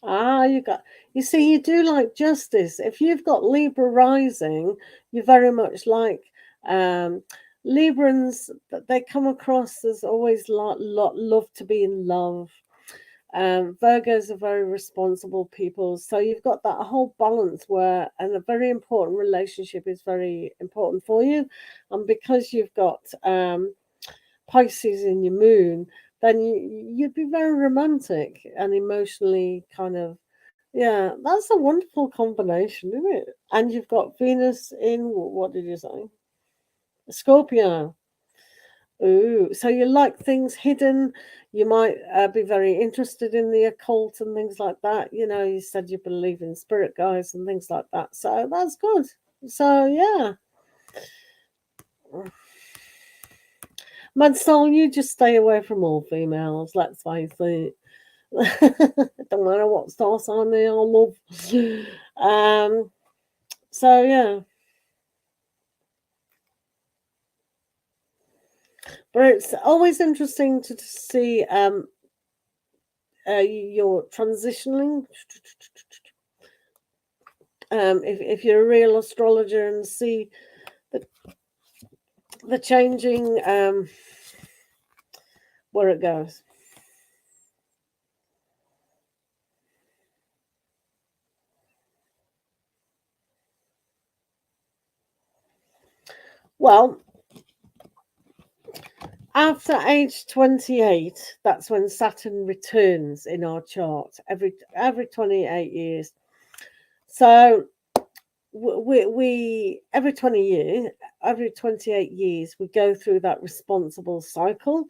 You see, you do like justice. If you've got Libra rising, you very much like Librans. They come across as always love to be in love. Virgos are very responsible people, so you've got that whole balance where, and a very important relationship is very important for you, and because you've got Pisces in your moon, then you'd be very romantic and emotionally kind of, yeah, that's a wonderful combination, isn't it? And you've got Venus in, what did you say? Scorpio. Ooh, so you like things hidden. You might be very interested in the occult and things like that. You know, you said you believe in spirit guides and things like that. So that's good. So, yeah. Mad Soul, you just stay away from all females, let's face it. Don't matter what star sign they are, love. So, yeah. But it's always interesting to see your transitioning. If you're a real astrologer and see the, the changing where it goes. Well, after age 28, that's when Saturn returns in our chart every 28 years. So we every 28 years we go through that responsible cycle.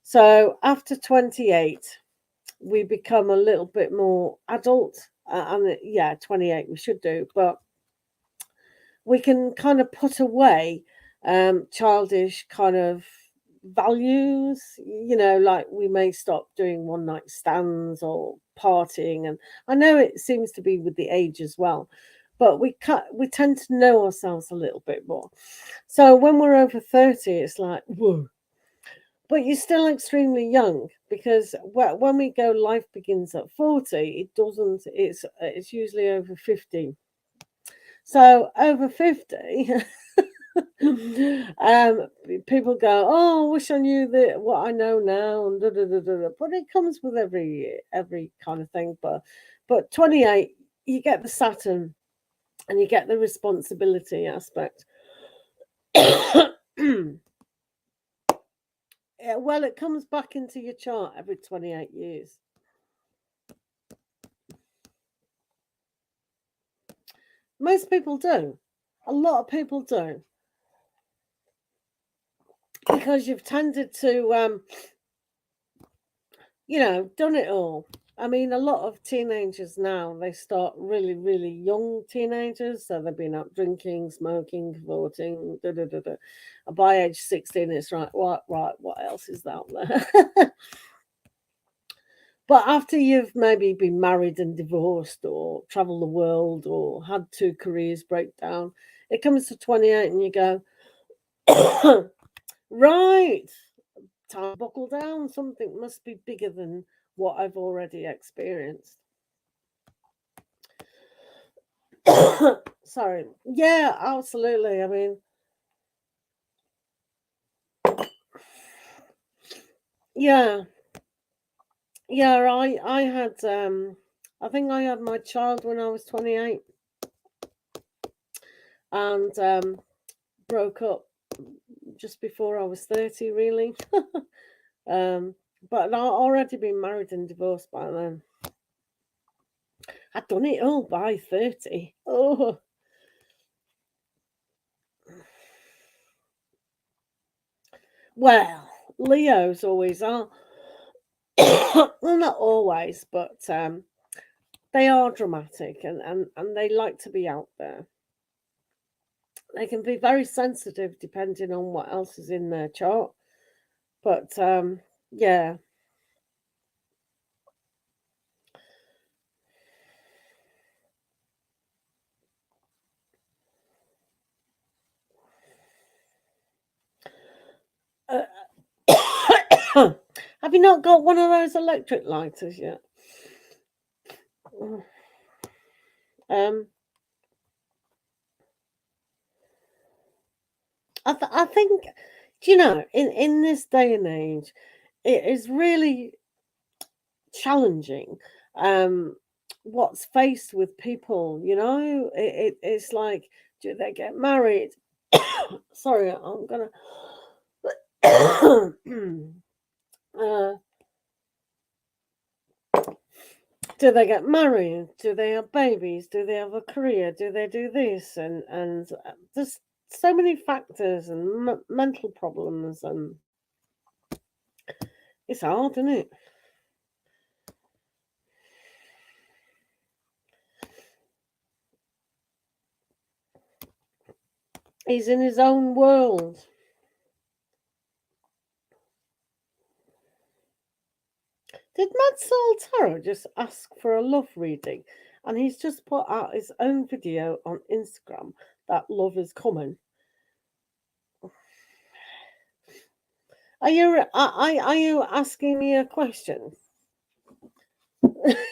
So after 28 we become a little bit more adult, and yeah, 28 we should do, but we can kind of put away childish kind of values, like we may stop doing one night stands or partying. And I know it seems to be with the age as well, but we tend to know ourselves a little bit more. So when we're over 30, it's like, whoa. But you're still extremely young, because when we go life begins at 40, it doesn't, it's usually over 50. So over 50, people go, oh, I wish I knew that what I know now, and da, da, da, da, da. But it comes with every kind of thing. But 28, you get the Saturn and you get the responsibility aspect. Yeah, well, it comes back into your chart every 28 years. Most people do. A lot of people do. Because you've tended to, done it all. I mean, a lot of teenagers now, they start really, really young teenagers. So they've been out drinking, smoking, cavorting, da da da da. And by age 16, it's right, what else is out there? But after you've maybe been married and divorced, or traveled the world, or had two careers break down, it comes to 28 and you go, right, time to buckle down. Something must be bigger than what I've already experienced. Sorry. Yeah, absolutely. I mean, yeah, yeah. I had I think I had my child when I was 28, and broke up just before I was 30. Really. um, but I'd already been married and divorced by then. I'd done it all by 30. Oh, well, Leos always are. Well, not always, but they are dramatic, and they like to be out there. They can be very sensitive depending on what else is in their chart. But yeah. Uh, have you not got one of those electric lighters yet? Um, I think, in this day and age, it is really challenging. What's faced with people, it's like, do they get married? Sorry, I'm gonna. uh, do they get married? Do they have babies? Do they have a career? Do they do this? And there's so many factors and mental problems, and it's hard, isn't it? He's in his own world. Did Mad Soul Tarot just ask for a love reading? And he's just put out his own video on Instagram that love is coming. Are you asking me a question?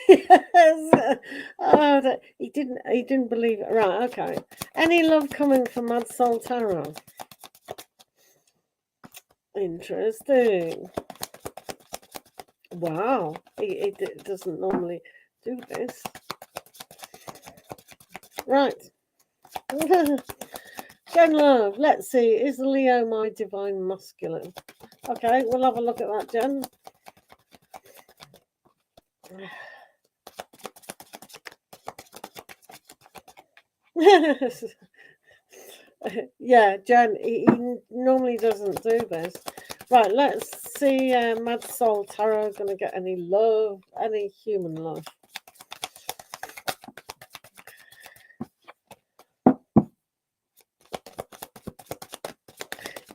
Yes. He didn't believe it. Right, okay. Any love coming from Mad Soul Tarot? Interesting. Wow. It doesn't normally do this. Right. Jen Love, let's see. Is Leo my divine masculine? Okay, we'll have a look at that, Jen. Yeah, Jen, he normally doesn't do this. Right, let's see. Mad Soul Tarot going to get any love, any human love.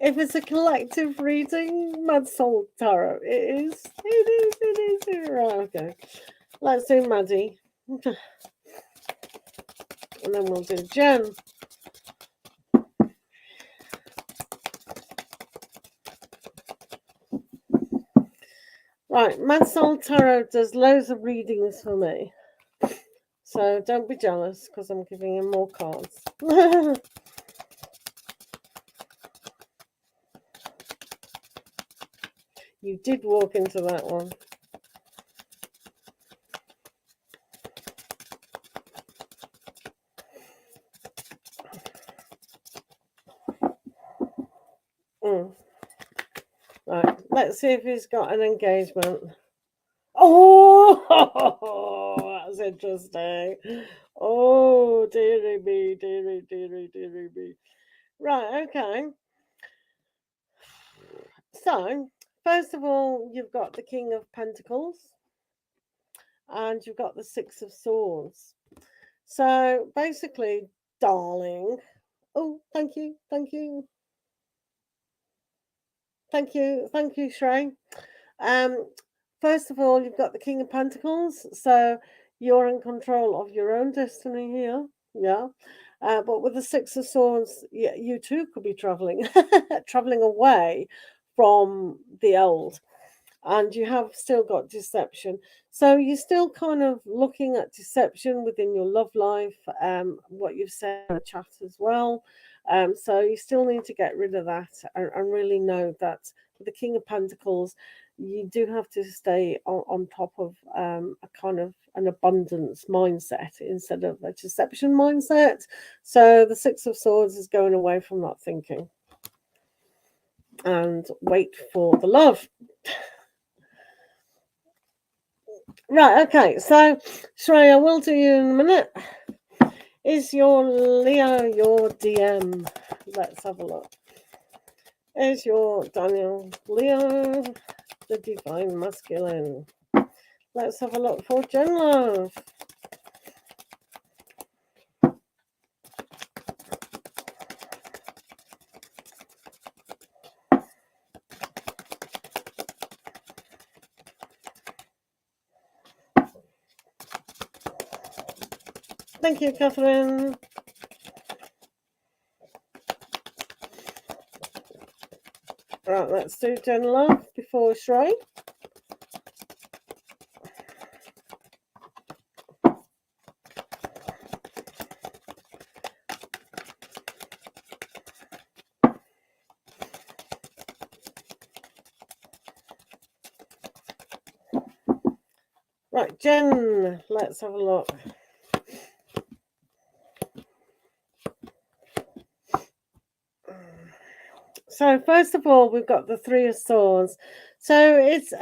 If it's a collective reading, Mad Soul Tarot, it is. It is. Right, okay. Let's do Maddie. And then we'll do Jen. Right, Mad Soul Tarot does loads of readings for me. So don't be jealous because I'm giving him more cards. You did walk into that one. Right, let's see if he's got an engagement. Oh, that's interesting. Oh, dearie me, dearie me. Right, okay. So, first of all, you've got the King of Pentacles and you've got the Six of Swords. So, basically, darling. Oh, thank you, thank you, thank you, thank you, Shrey. Um, First of all, you've got the King of Pentacles, so you're in control of your own destiny here. Yeah. But with the Six of Swords, you too could be traveling, traveling away from the old, and you have still got deception. So you're still kind of looking at deception within your love life, what you've said in the chat as well. So you still need to get rid of that and really know that with the King of Pentacles, you do have to stay on top of a kind of an abundance mindset instead of a deception mindset. So the Six of Swords is going away from that thinking and wait for the love. Right, okay, so Shreya, we'll do you in a minute. Is your Leo your DM? Let's have a look. Is your Daniel Leo the divine masculine? Let's have a look for Jen Love. Thank you, Catherine. Right, let's do Jen Love before Shrey. Right, Jen, let's have a look. So first of all, we've got the Three of Swords. So it's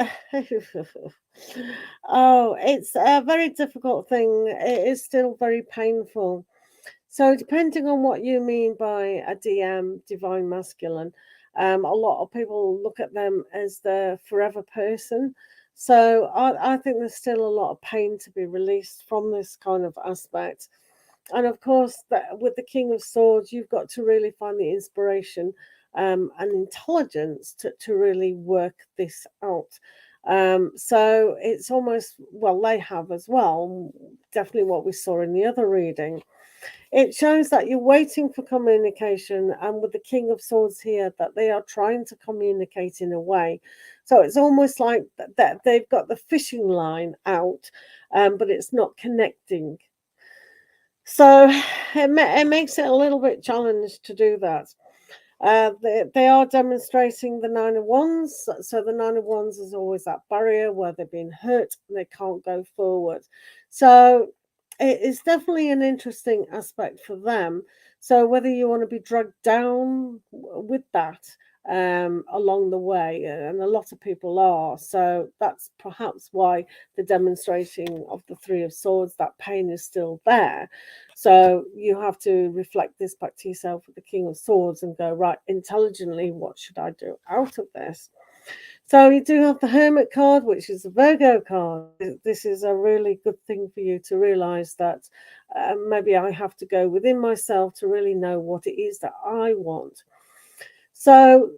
it's a very difficult thing. It is still very painful. So depending on what you mean by a DM, divine masculine, a lot of people look at them as the forever person. So I think there's still a lot of pain to be released from this kind of aspect. And of course, that with the King of Swords, you've got to really find the inspiration and intelligence to really work this out. So it's almost, well, they have as well, definitely what we saw in the other reading. It shows that you're waiting for communication, and with the King of Swords here, that they are trying to communicate in a way. So it's almost like that they've got the fishing line out, but it's not connecting. So it makes it a little bit challenged to do that. They are demonstrating the Nine of Wands. So the Nine of Wands is always that barrier where they've been hurt and they can't go forward. So it is definitely an interesting aspect for them. So whether you want to be dragged down with that along the way, and a lot of people are. So that's perhaps why the demonstrating of the Three of Swords, that pain is still there. So you have to reflect this back to yourself with the King of Swords and go, right, intelligently, what should I do out of this? So you do have the Hermit card, which is the Virgo card. This is a really good thing for you to realize that maybe I have to go within myself to really know what it is that I want. So,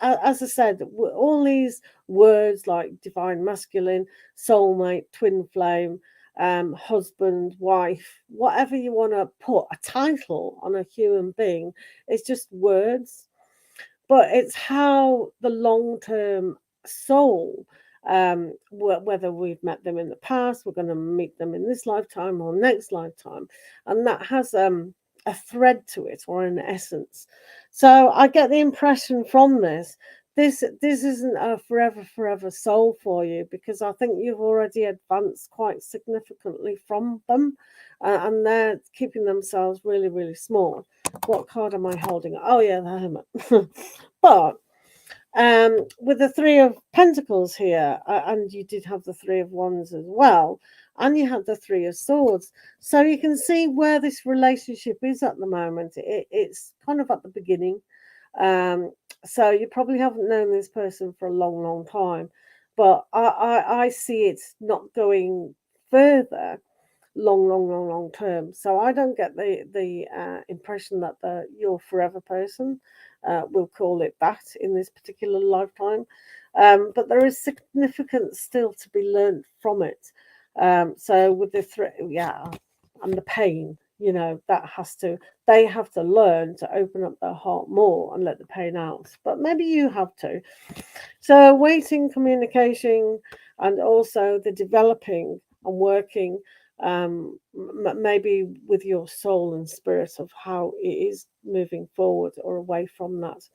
as I said, all these words like divine masculine, soulmate, twin flame, husband, wife, whatever you want to put a title on a human being, it's just words, but it's how the long term soul, whether we've met them in the past, we're going to meet them in this lifetime or next lifetime, and that has a thread to it or an essence. So I get the impression from this isn't a forever soul for you, because I think you've already advanced quite significantly from them, and they're keeping themselves really small. What card am I holding? Oh yeah, the Hermit. But with the Three of Pentacles here, and you did have the Three of Wands as well, and you had the Three of Swords. So you can see where this relationship is at the moment. It's kind of at the beginning. So you probably haven't known this person for a long time, but I see it not going further long term. So I don't get the impression that your forever person, will call it that in this particular lifetime. But there is significance still to be learned from it. So with the yeah, and the pain, they have to learn to open up their heart more and let the pain out. But maybe you have to. So waiting, communication, and also the developing and working, maybe with your soul and spirit of how it is moving forward or away from that.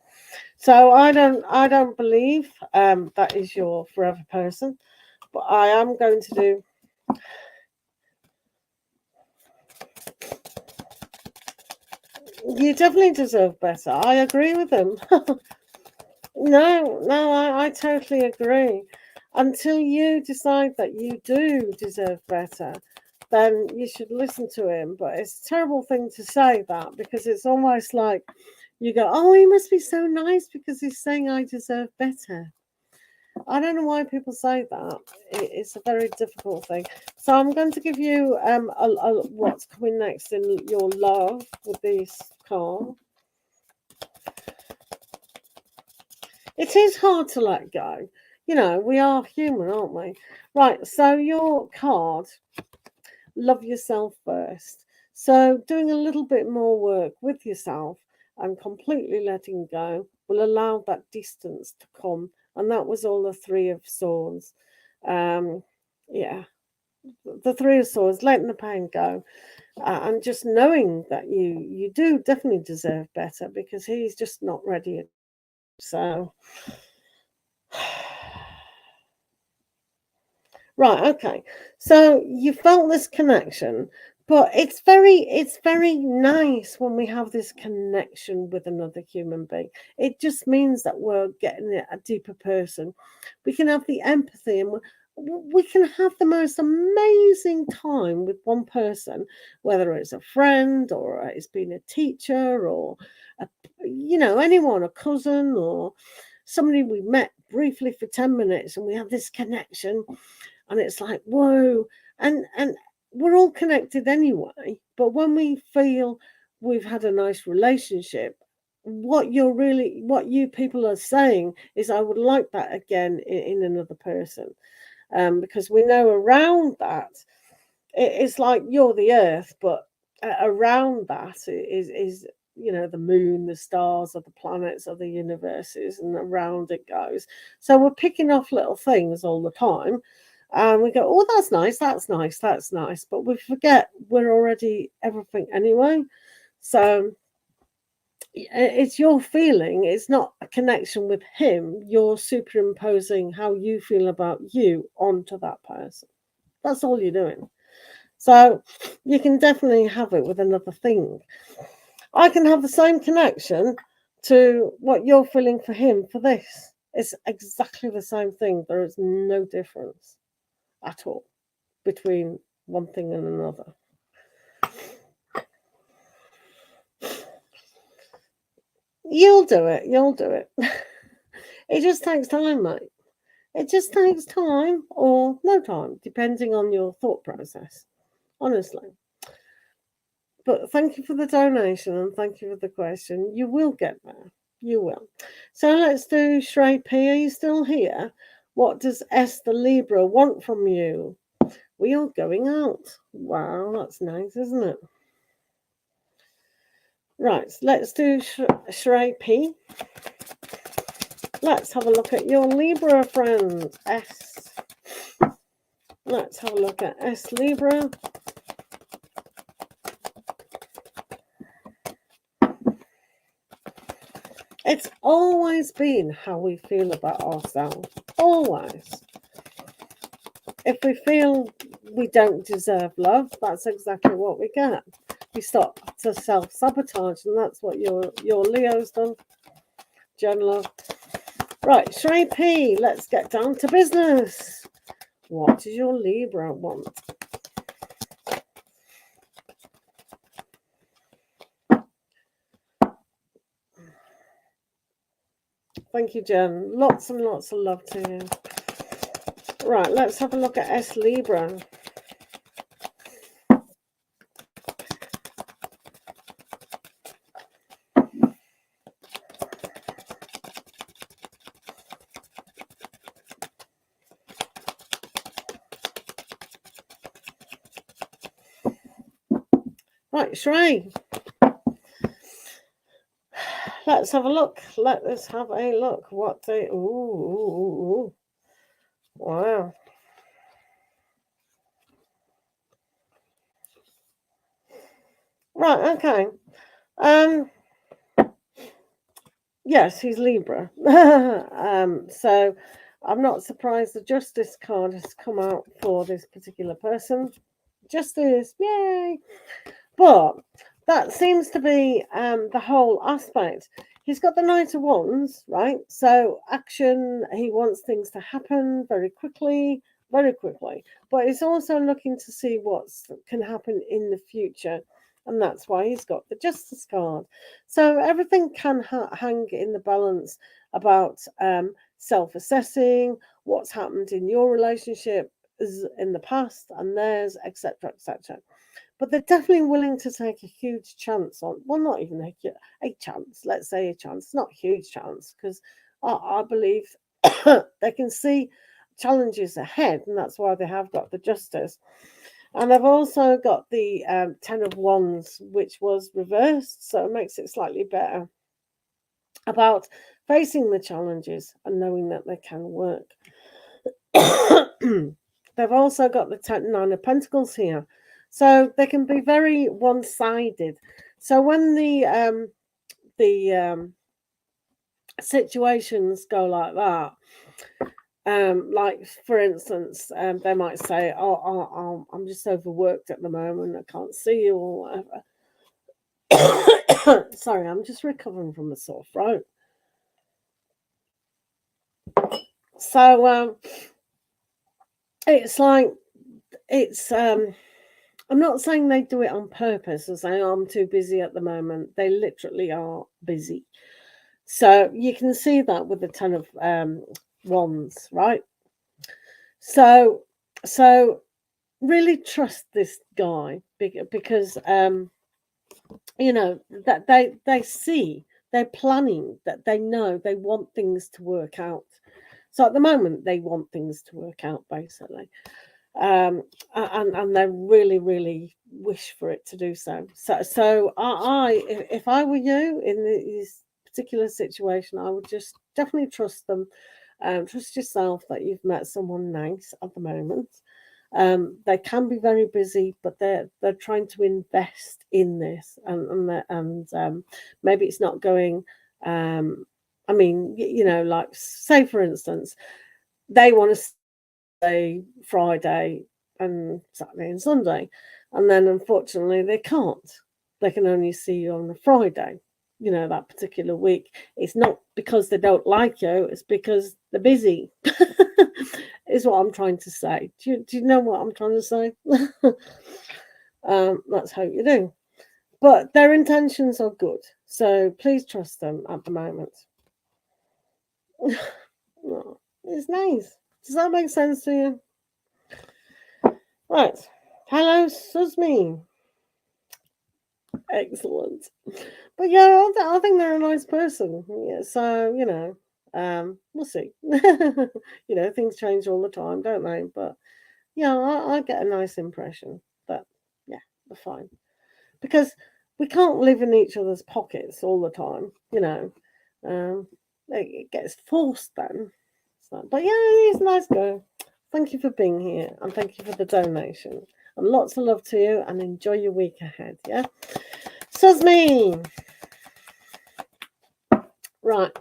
So I don't believe that is your forever person, but I am going to do. You definitely deserve better. I agree with them. No, I totally agree. Until you decide that you do deserve better, then you should listen to him. But it's a terrible thing to say that, because it's almost like you go, oh, he must be so nice because he's saying I deserve better. I don't know why people say that. It's a very difficult thing. So I'm going to give you what's coming next in your love with this card. It is hard to let go. We are human, aren't we? Right, so your card, love yourself first. So doing a little bit more work with yourself and completely letting go will allow that distance to come. And that was all the Three of Swords. Yeah, the Three of Swords, letting the pain go. And just knowing that you do definitely deserve better, because he's just not ready. So right, okay. So you felt this connection, but it's very nice when we have this connection with another human being. It just means that we're getting a deeper person. We can have the empathy, and we can have the most amazing time with one person, whether it's a friend or it's been a teacher or anyone, a cousin or somebody we met briefly for 10 minutes, and we have this connection, and it's like, whoa. And we're all connected anyway, but when we feel we've had a nice relationship, what you people are saying is, I would like that again in another person. Because we know around that, it's like you're the earth, but around that is the moon, the stars, or the planets, or the universes, and around it goes. So we're picking off little things all the time, and we go, oh, that's nice, that's nice, that's nice, but we forget we're already everything anyway. So it's your feeling, it's not a connection with him. You're superimposing how you feel about you onto that person. That's all you're doing. So you can definitely have it with another thing. I can have the same connection to what you're feeling for him for this. It's exactly the same thing. There is no difference at all between one thing and another. You'll do it. You'll do it. It just takes time, mate. It just takes time or no time, depending on your thought process, honestly. But thank you for the donation and thank you for the question. You will get there. You will. So let's do Shrey P. Are you still here? What does S the Libra want from you? We are going out. Wow, that's nice, isn't it? Right, let's do Shrey P. Let's have a look at your Libra friend, S. Let's have a look at S Libra. It's always been how we feel about ourselves. Always. If we feel we don't deserve love, that's exactly what we get. We start to self-sabotage, and that's what your Leo's done. Journaler. Right, Shrey P, let's get down to business. What does your Libra want? Thank you, Jen. Lots and lots of love to you. Right, let's have a look at S Libra. Right, Shrey. Let's have a look. Let us have a look. What they... Ooh. Wow. Right, okay. Yes, he's Libra. So I'm not surprised the Justice card has come out for this particular person. Justice, yay! But that seems to be the whole aspect. He's got the Knight of Wands, right? So action, he wants things to happen very quickly. But he's also looking to see what can happen in the future. And that's why he's got the Justice card. So everything can hang in the balance about self-assessing, what's happened in your relationship in the past and theirs, etc., etc. But they're definitely willing to take a huge chance on, well, not even a chance, let's say a chance, not a huge chance, because I believe they can see challenges ahead, and that's why they have got the Justice. And they've also got the Ten of Wands, which was reversed, so it makes it slightly better about facing the challenges and knowing that they can work. They've also got the Nine of Pentacles here. So they can be very one-sided. So when the situations go like that, like for instance, they might say, "Oh, I'm just overworked at the moment. I can't see you or whatever." Sorry, I'm just recovering from a sore throat. So it's like it's. I'm not saying they do it on purpose and say, "Oh, I'm too busy at the moment." They literally are busy. So you can see that with the Ten of Wands, right? So really trust this guy because that they see, they're planning, that they know they want things to work out. So at the moment they want things to work out basically. and they really, really wish for it to do so. So if I were you in this particular situation, I would just definitely trust them. Trust yourself that you've met someone nice at the moment. They can be very busy, but they're trying to invest in this, and maybe it's not going. Um, I mean, like say for instance, they want to say Friday and Saturday and Sunday, and then unfortunately they can't. They can only see you on a Friday. That particular week. It's not because they don't like you; it's because they're busy. Is what I'm trying to say. Do you know what I'm trying to say? Let's hope you do. But their intentions are good, so please trust them at the moment. Oh, it's nice. Does that make sense to you? Right. Hello, Susmi. Excellent. But yeah, I think they're a nice person. Yeah, so, we'll see. Things change all the time, don't they? But yeah, I get a nice impression that, yeah, they're fine. Because we can't live in each other's pockets all the time. Um, it gets forced then. So, but yeah, he's a nice guy. Thank you for being here and thank you for the donation. And lots of love to you and enjoy your week ahead. Yeah. Susmi. Right.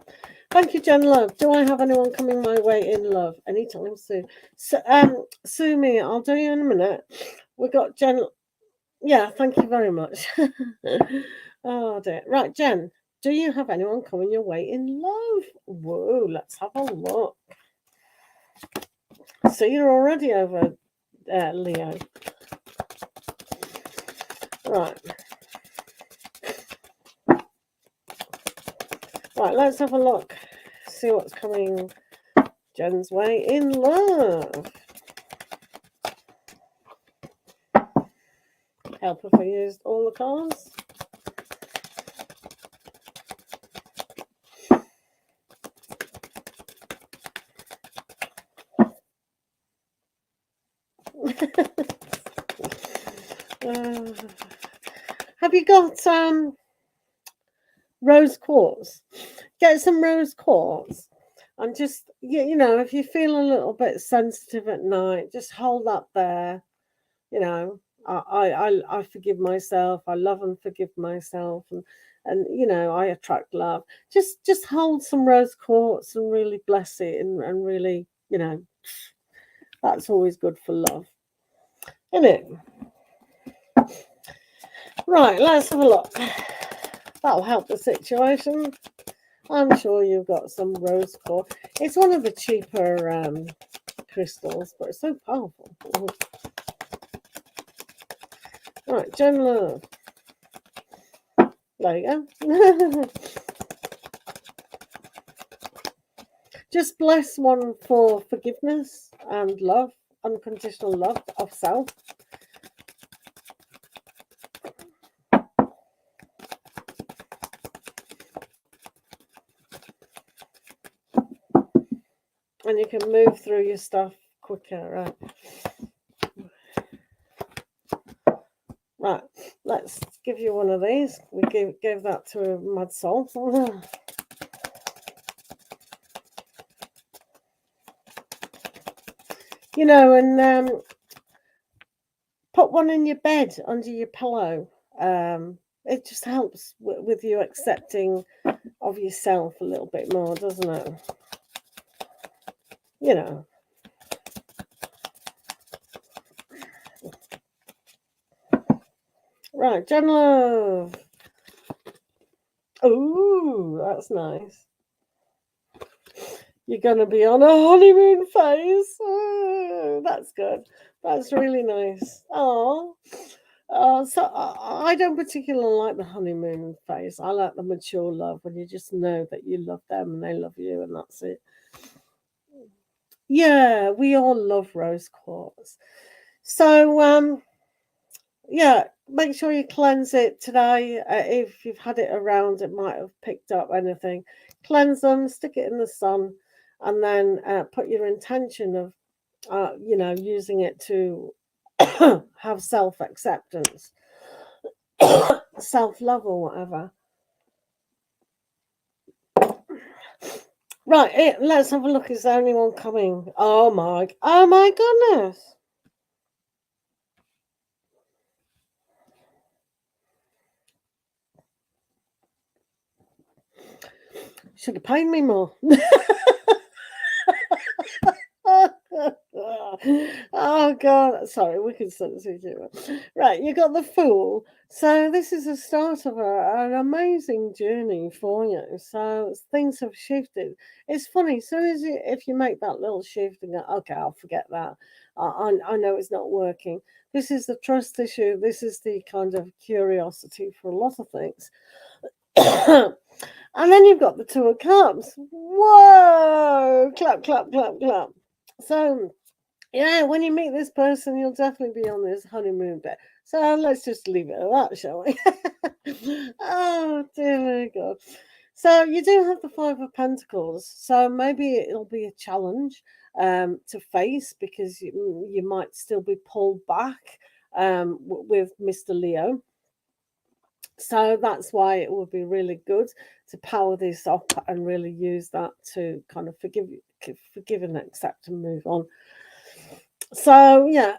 Thank you, Jen Love. Do I have anyone coming my way in love anytime soon? So, sue me. I'll do you in a minute. We got Jen. Yeah, thank you very much. Oh dear. Right, Jen. Do you have anyone coming your way in love? Whoa, let's have a look. So you're already over Leo. Right. Right, let's have a look. See what's coming Jen's way in love. Help if I used all the cards. Have you got rose quartz? Get some rose quartz. And just, if you feel a little bit sensitive at night, just hold that there. I forgive myself. I love and forgive myself, and I attract love. Just hold some rose quartz and really bless it, and really, that's always good for love, isn't it? Right, let's have a look. That'll help the situation. I'm sure you've got some rose quartz. It's one of the cheaper crystals, but it's so powerful. Right, Jen Love. There you go. Just bless one for forgiveness and love, unconditional love of self. And you can move through your stuff quicker, right? Right, let's give you one of these. We gave that to a mud soul. And put one in your bed under your pillow. It just helps with you accepting of yourself a little bit more, doesn't it? Right, Jen Love. Ooh, that's nice. You're going to be on a honeymoon phase. Oh, that's good. That's really nice. Oh, so I don't particularly like the honeymoon phase. I like the mature love when you just know that you love them and they love you, and that's it. Yeah, we all love rose quartz. So, yeah, make sure you cleanse it today. If you've had it around, it might have picked up anything. Cleanse them, stick it in the sun, and then put your intention of using it to have self acceptance, self love, or whatever. Right, let's have a look. Is there anyone coming? Oh my goodness! Should have paid me more. Oh God! Sorry, wicked sense of humour. Right, you got the Fool. So this is the start of an amazing journey for you. So things have shifted. It's funny. So if you make that little shift and go, okay, I'll forget that. I know it's not working. This is the trust issue. This is the kind of curiosity for a lot of things. And then you've got the Two of Cups. Whoa! Clap, clap, clap, clap. So yeah, when you meet this person, you'll definitely be on this honeymoon bed. So let's just leave it at that, shall we? Oh, dear God. So you do have the Five of Pentacles. So maybe it'll be a challenge to face because you might still be pulled back with Mr. Leo. So that's why it would be really good to power this up and really use that to kind of forgive and accept and move on. So yeah,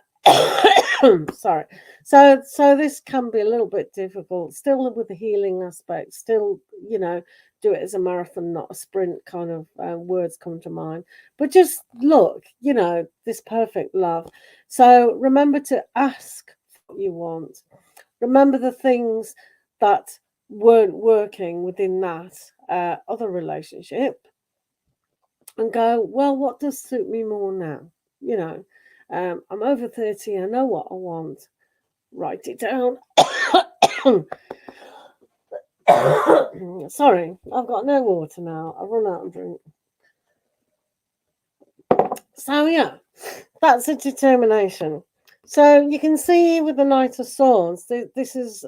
sorry. So this can be a little bit difficult. Still with the healing aspect. Still, do it as a marathon, not a sprint. Kind of words come to mind. But just look, this perfect love. So remember to ask what you want. Remember the things that weren't working within that other relationship, and go, well, what does suit me more now? You know, I'm over 30, I know what I want. Write it down. Sorry, I've got no water now. I've run out of drink. So, yeah, that's a determination. So, you can see with the Knight of Swords, this is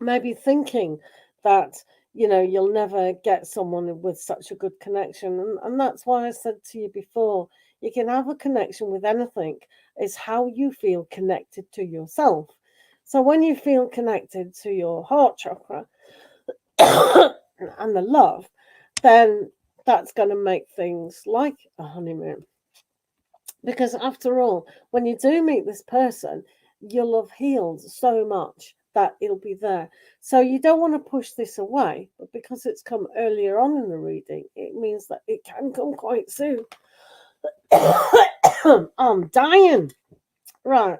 maybe thinking that you'll never get someone with such a good connection, and that's why I said to you before, you can have a connection with anything. It's how you feel connected to yourself. So when you feel connected to your heart chakra and the love, then that's going to make things like a honeymoon. Because after all, when you do meet this person, you'll have healed so much that it'll be there. So you don't want to push this away, but because it's come earlier on in the reading, it means that it can come quite soon. I'm dying. Right.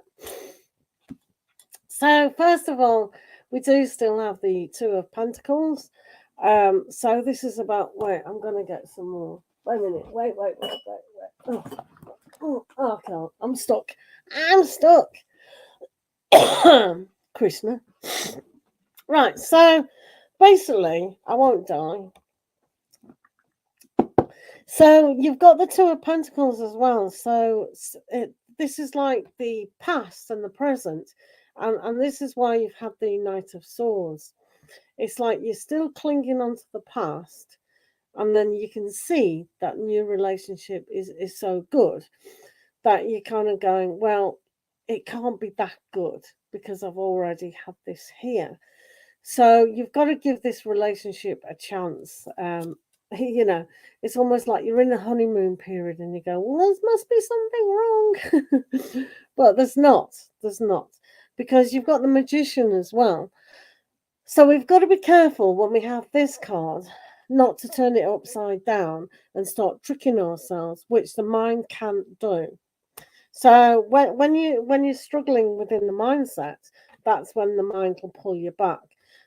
So first of all, we do still have the Two of Pentacles. So this is about, wait, I'm going to get some more. Wait a minute. Wait. Okay, I'm stuck. I'm stuck. Krishna. Right, so basically, I won't die. So you've got the Two of Pentacles as well. So this is like the past and the present. And this is why you've had the Knight of Swords. It's like you're still clinging onto the past. And then you can see that new relationship is so good that you're kind of going, well, it can't be that good because I've already had this here. So you've got to give this relationship a chance. It's almost like you're in the honeymoon period and you go, well, there must be something wrong. But there's not. There's not. Because you've got the Magician as well. So we've got to be careful when we have this card not to turn it upside down and start tricking ourselves, which the mind can't do. So when you're struggling within the mindset, that's when the mind will pull you back.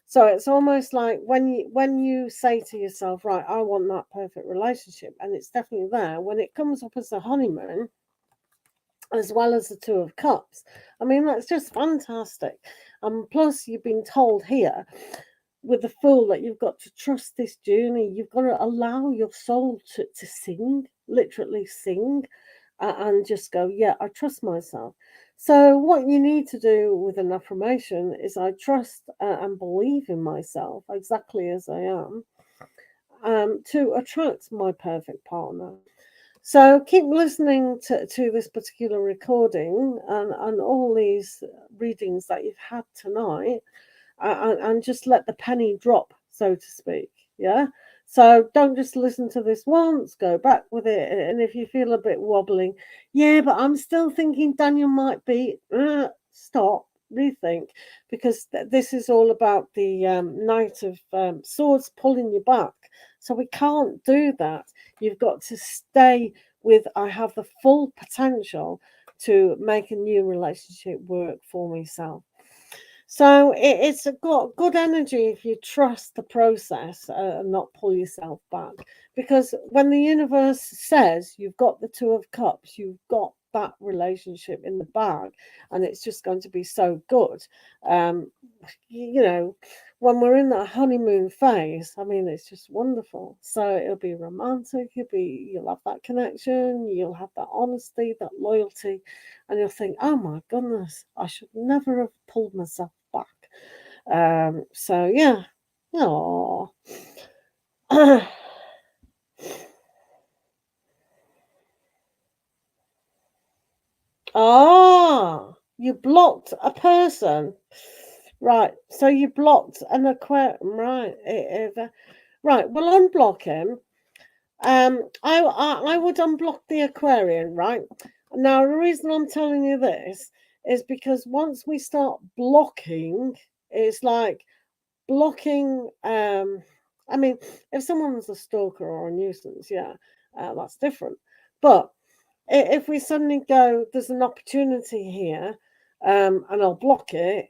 So it's almost like when you say to yourself, right, I want that perfect relationship, and it's definitely there. When it comes up as a honeymoon, as well as the Two of Cups, I mean that's just fantastic. Plus you've been told here with the Fool that you've got to trust this journey. You've got to allow your soul to sing, literally sing, and just go, yeah, I trust myself. So what you need to do with an affirmation is I trust and believe in myself exactly as I am, to attract my perfect partner. So keep listening to this particular recording and all these readings that you've had tonight, and just let the penny drop, so to speak. Yeah. So don't just listen to this once, go back with it. And if you feel a bit wobbling, yeah, but I'm still thinking Daniel might be, stop, rethink, because this is all about the Knight of Swords pulling you back. So we can't do that. You've got to stay with, I have the full potential to make a new relationship work for myself. So it's got good energy if you trust the process and not pull yourself back. Because when the universe says you've got the Two of Cups, you've got that relationship in the bag, and it's just going to be so good. Um, you know, when we're in that honeymoon phase, I mean, it's just wonderful. So it'll be romantic, you'll have that connection, you'll have that honesty, that loyalty, and you'll think, oh my goodness, I should never have pulled myself back. So yeah. Oh. Ah, you blocked a person. Right. So you blocked an aquarium. Right. Right. Well, unblock him. I would unblock the Aquarian, right? Now, the reason I'm telling you this is because once we start blocking, it's like blocking. I mean, if someone's a stalker or a nuisance, yeah, that's different. But if we suddenly go, there's an opportunity here, and I'll block it,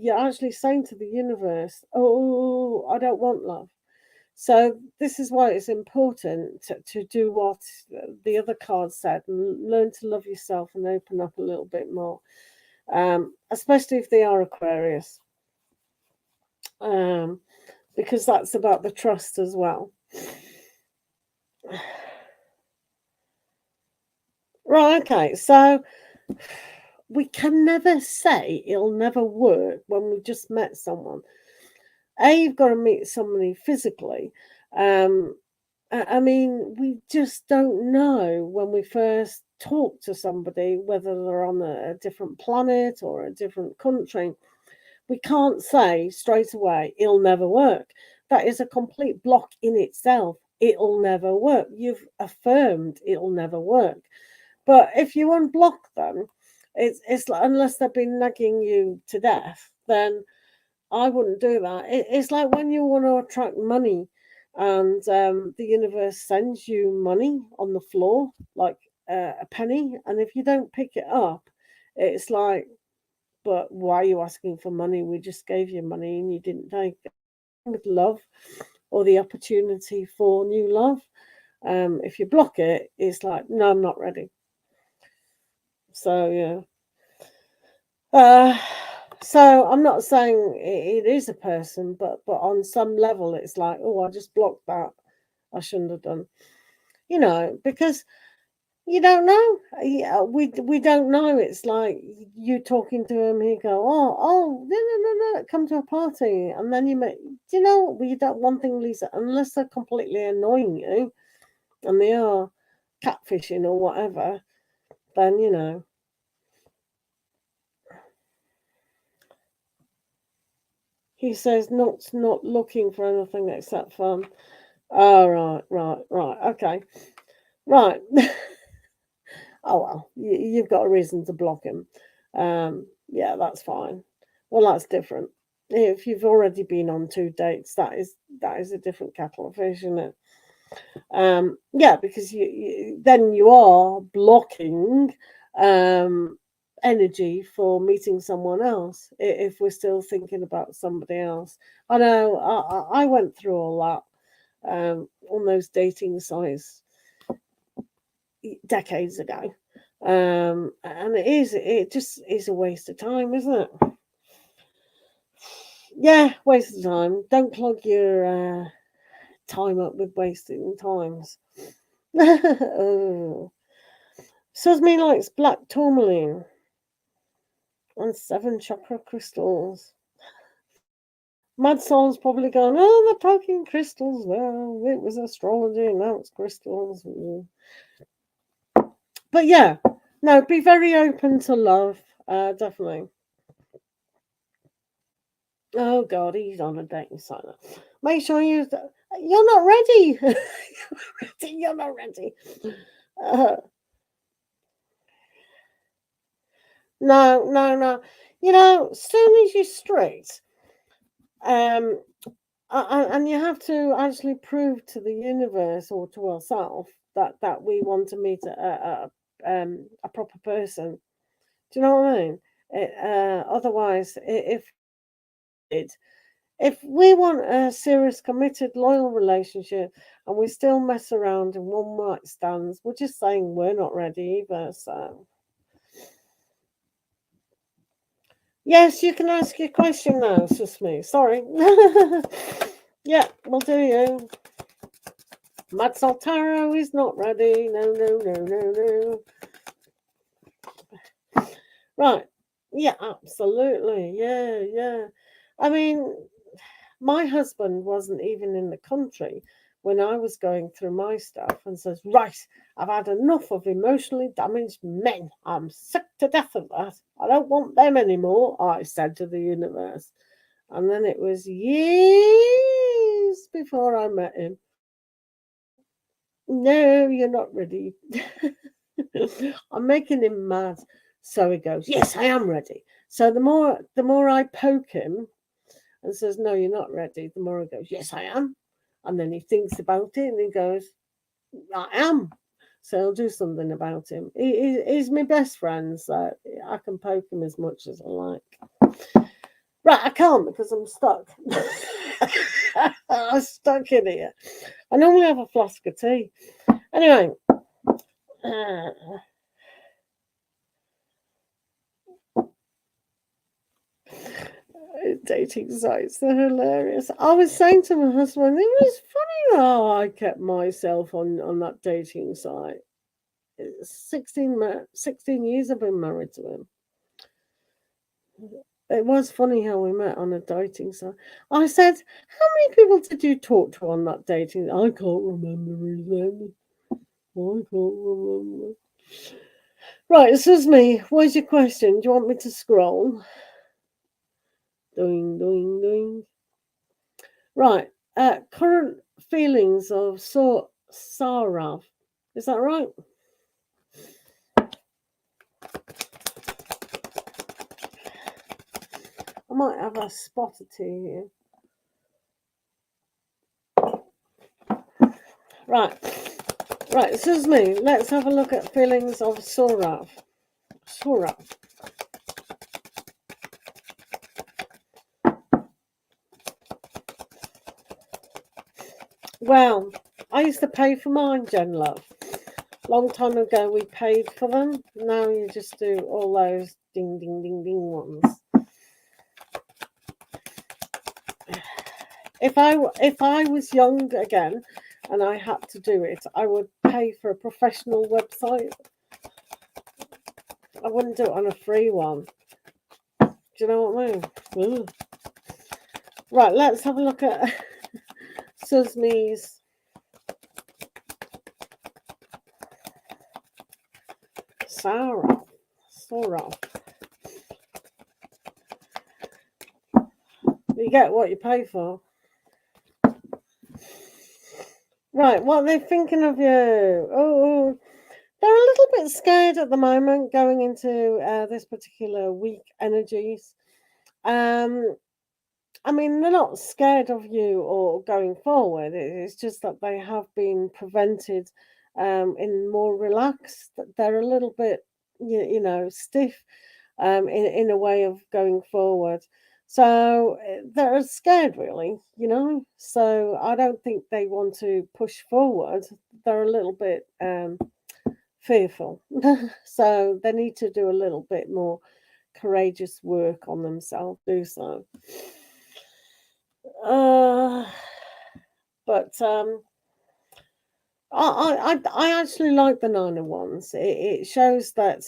you're actually saying to the universe, oh, I don't want love. So this is why it's important to do what the other card said and learn to love yourself and open up a little bit more, especially if they are Aquarius, because that's about the trust as well. Right, okay, so we can never say it'll never work when we just met someone. You've got to meet somebody physically. I mean, we just don't know when we first talk to somebody whether they're on a different planet or a different country. We can't say straight away, it'll never work. That is a complete block in itself. It'll never work. You've affirmed it'll never work. But if you unblock them, it's like, unless they've been nagging you to death, then I wouldn't do that. It's like when you want to attract money and the universe sends you money on the floor, like a penny, and if you don't pick it up, it's like, but why are you asking for money? We just gave you money and you didn't take it. With love or the opportunity for new love, if you block it, it's like, no, I'm not ready. So, yeah. So I'm not saying it is a person, but on some level, it's like, oh, I just blocked that. I shouldn't have done, because you don't know. Yeah, we don't know. It's like you talking to him, he go, oh, no, come to a party, and then you make. Do you know? We don't. One thing, Lisa, unless they're completely annoying you, and they are catfishing or whatever, then He says not looking for anything except fun. Oh, right. Okay. Right. Oh, well, you've got a reason to block him. Yeah, that's fine. Well, that's different. If you've already been on 2 dates, that is a different kettle of fish, isn't it? Yeah, because then you are blocking energy for meeting someone else if we're still thinking about somebody else. I know I went through all that on those dating sites decades ago. And it just is a waste of time, isn't it? Yeah, waste of time. Don't plug your time up with wasting times. Oh. Susme likes black tourmaline and 7 chakra crystals. Mad Soul's probably gone, oh, they're talking crystals. Well, it was astrology and now it's crystals. But yeah, no, be very open to love. Definitely. Oh God, he's on a dating site. Make sure you're not ready. You're not ready. Uh, no, no, no. As soon as you're straight, um, and you have to actually prove to the universe or to ourselves that we want to meet a proper person. Do you know what I mean? Otherwise, if we want a serious, committed, loyal relationship and we still mess around in one night stands, we're just saying we're not ready either. So, yes, you can ask your question now, Susmi. Sorry. Yeah, we'll do you. Matt Saltaro is not ready. No, no, no, no, no. Right. Yeah, absolutely. Yeah, yeah. I mean, my husband wasn't even in the country when I was going through my stuff and says, right, I've had enough of emotionally damaged men. I'm sick to death of that. I don't want them anymore, I said to the universe. And then it was years before I met him. No, you're not ready. I'm making him mad. So he goes, yes, I am ready. So the more I poke him and says, no, you're not ready, the more he goes, yes, I am. And then he thinks about it and he goes, I am. So I'll do something about him. He's my best friend, so I can poke him as much as I like. Right, I can't because I'm stuck. I'm stuck in here. I normally have a flask of tea. Anyway, uh, dating sites, they're hilarious. I was saying to my husband, it was funny how I kept myself on that dating site. 16 years I've been married to him. It was funny how we met on a dating site. I said, how many people did you talk to on that dating? I can't remember his name. I can't remember. Right, this is me. Where's your question? Do you want me to scroll? Doing, doing, doing. Right. Current feelings of sorrow. Is that right? I might have a spot or two here. Right. Right, this is me. Let's have a look at feelings of sorrow. Sorrow. Well, I used to pay for mine, Jen Love. Long time ago, we paid for them. Now you just do all those ding, ding, ding, ding ones. If I was young again, and I had to do it, I would pay for a professional website. I wouldn't do it on a free one. Do you know what I mean? Ooh. Right, let's have a look at Susmi's. Sarah. You get what you pay for. Right, what they're thinking of you. Oh, they're a little bit scared at the moment going into this particular week energies. Um, I mean, they're not scared of you or going forward. It's just that they have been prevented in more relaxed. They're a little bit, stiff in a way of going forward. So they're scared, really, So I don't think they want to push forward. They're a little bit fearful. So they need to do a little bit more courageous work on themselves, do so. Uh, but I actually like the Nine of Wands. It shows that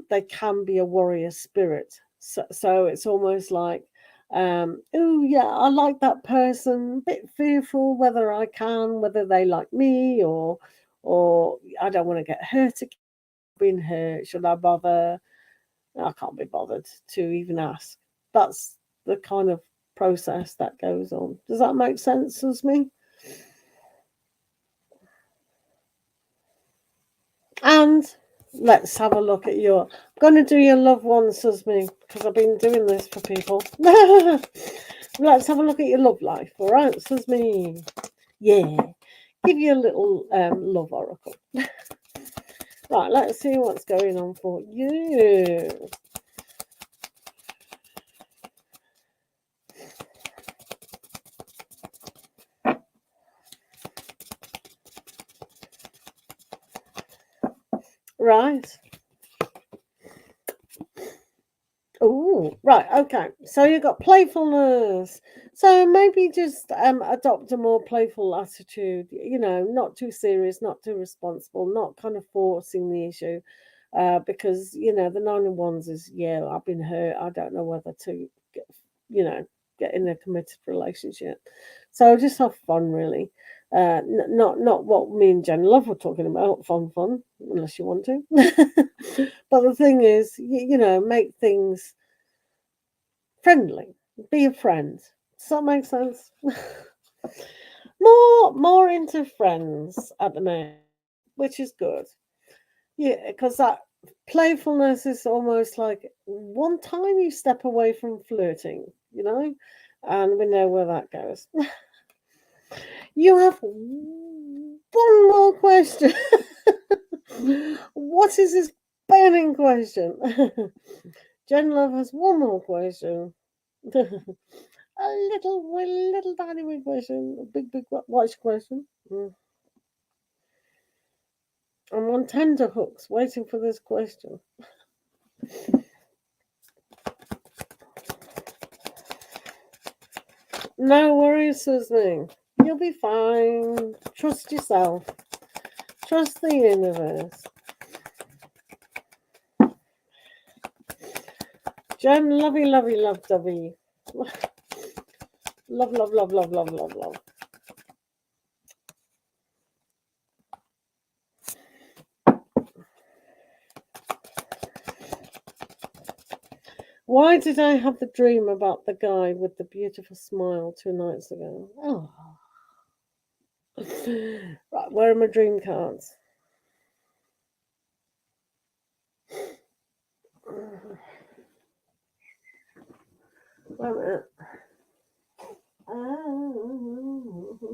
they can be a warrior spirit. So it's almost like, oh yeah, I like that person. A bit fearful whether I can, whether they like me, or I don't want to get hurt again. been hurt. Should I bother? I can't be bothered to even ask. That's the kind of process that goes on. Does that make sense, Susmi? And let's have a look at your. I'm going to do your loved ones, Susmi, because I've been doing this for people. Let's have a look at your love life, all right, Susmi? Yeah. Give you a little love oracle. Right, let's see what's going on for you. Right. Oh, right. Okay. So you've got playfulness. So maybe just adopt a more playful attitude. Not too serious, not too responsible, not kind of forcing the issue. Because the 9 of Wands is, yeah, I've been hurt. I don't know whether to get, you know get in a committed relationship. So just have fun, really. Not what me and Jen Love were talking about, fun, unless you want to. But the thing is, make things friendly. Be a friend. Does that make sense? more into friends at the moment, which is good. Yeah, because that playfulness is almost like one tiny step away from flirting, and we know where that goes. You have one more question. What is this burning question? Jen Love has one more question. A little tiny wee question. A big watch question. I'm on tender hooks waiting for this question. No worries, Susie. You'll be fine. Trust yourself. Trust the universe. Jen, lovey, love, dovey. Love, love, love, love, love, love, love. Why did I have the dream about the guy with the beautiful smile 2 nights ago? Oh. Right, where are my dream cards? Wait a minute. Oh.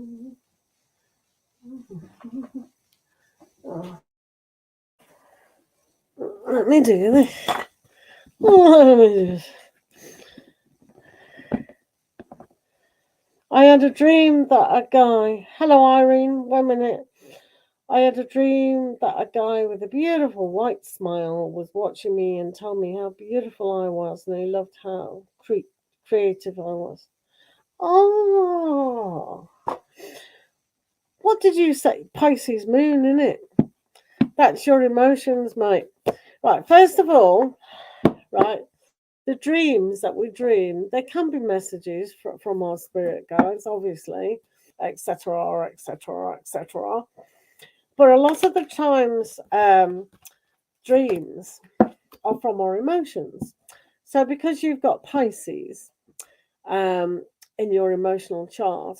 Let me do this. Let me do this. I had a dream that a guy. Hello, Irene. 1 minute. I had a dream that a guy with a beautiful white smile was watching me and told me how beautiful I was, and he loved how creative I was. Oh, what did you say? Pisces moon, innit? That's your emotions, mate. Right, first of all, right, the dreams that we dream, they can be messages from our spirit guides, obviously, etc., etc., etc. But a lot of the times, dreams are from our emotions. So because you've got Pisces in your emotional chart,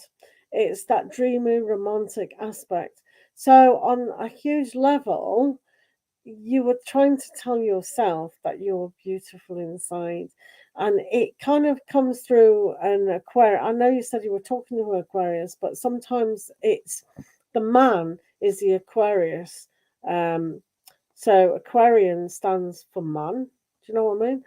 it's that dreamy, romantic aspect. So on a huge level, you were trying to tell yourself that you're beautiful inside, and it kind of comes through an Aquarius. I know you said you were talking to Aquarius, but sometimes it's the man is the Aquarius. So Aquarian stands for man. Do you know what I mean?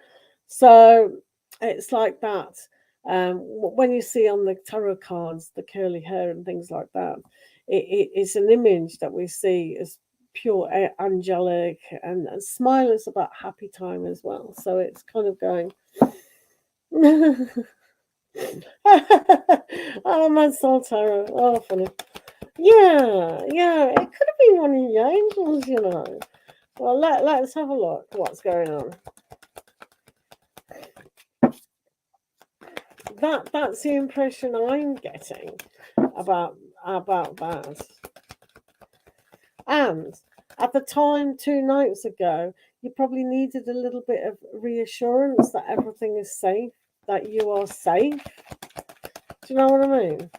So it's like that. When you see on the tarot cards the curly hair and things like that, it's an image that we see as pure angelic, and smile is about happy time as well. So it's kind of going. Oh, my soul tarot. Oh, funny. Yeah, it could have been one of your angels. Well, let's have a look what's going on. That's the impression I'm getting about that. And At the time 2 nights ago, you probably needed a little bit of reassurance that everything is safe, that you are safe. Do you know what I mean?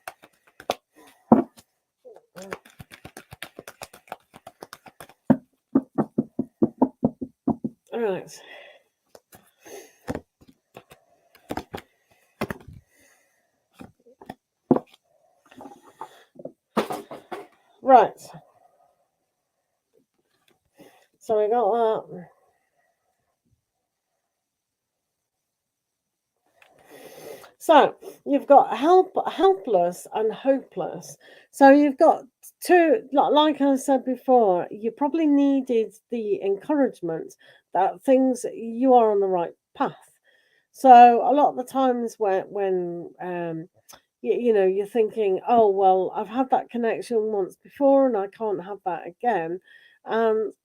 All right. Right. So we got that. So you've got helpless, and hopeless. So you've got two, like I said before, you probably needed the encouragement that things you are on the right path. So a lot of the times when you're thinking, oh well, I've had that connection once before and I can't have that again.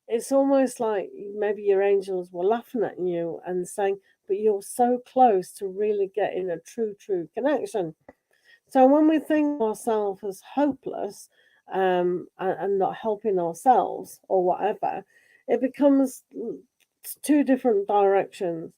It's almost like maybe your angels were laughing at you and saying, but you're so close to really getting a true connection. So when we think of ourselves as hopeless, and not helping ourselves or whatever, it becomes two different directions.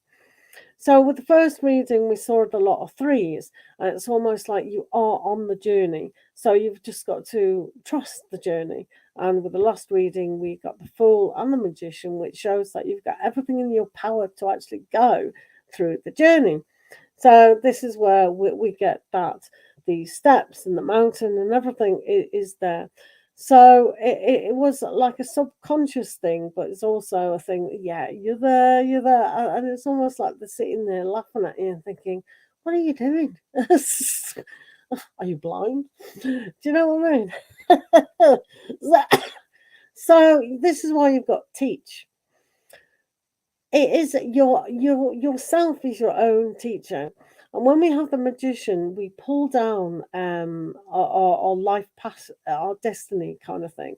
So with the first reading, we saw a lot of threes, and it's almost like you are on the journey. So you've just got to trust the journey. And with the last reading, we got the Fool and the Magician, which shows that you've got everything in your power to actually go through the journey. So this is where we get that the steps and the mountain and everything is there. So it was like a subconscious thing, but it's also a thing. Yeah, you're there, and it's almost like they're sitting there laughing at you and thinking, "What are you doing? Are you blind? Do you know what I mean?" so, so this is why you've got teach. It is yourself is your own teacher. And when we have the magician, we pull down our life path, our destiny kind of thing.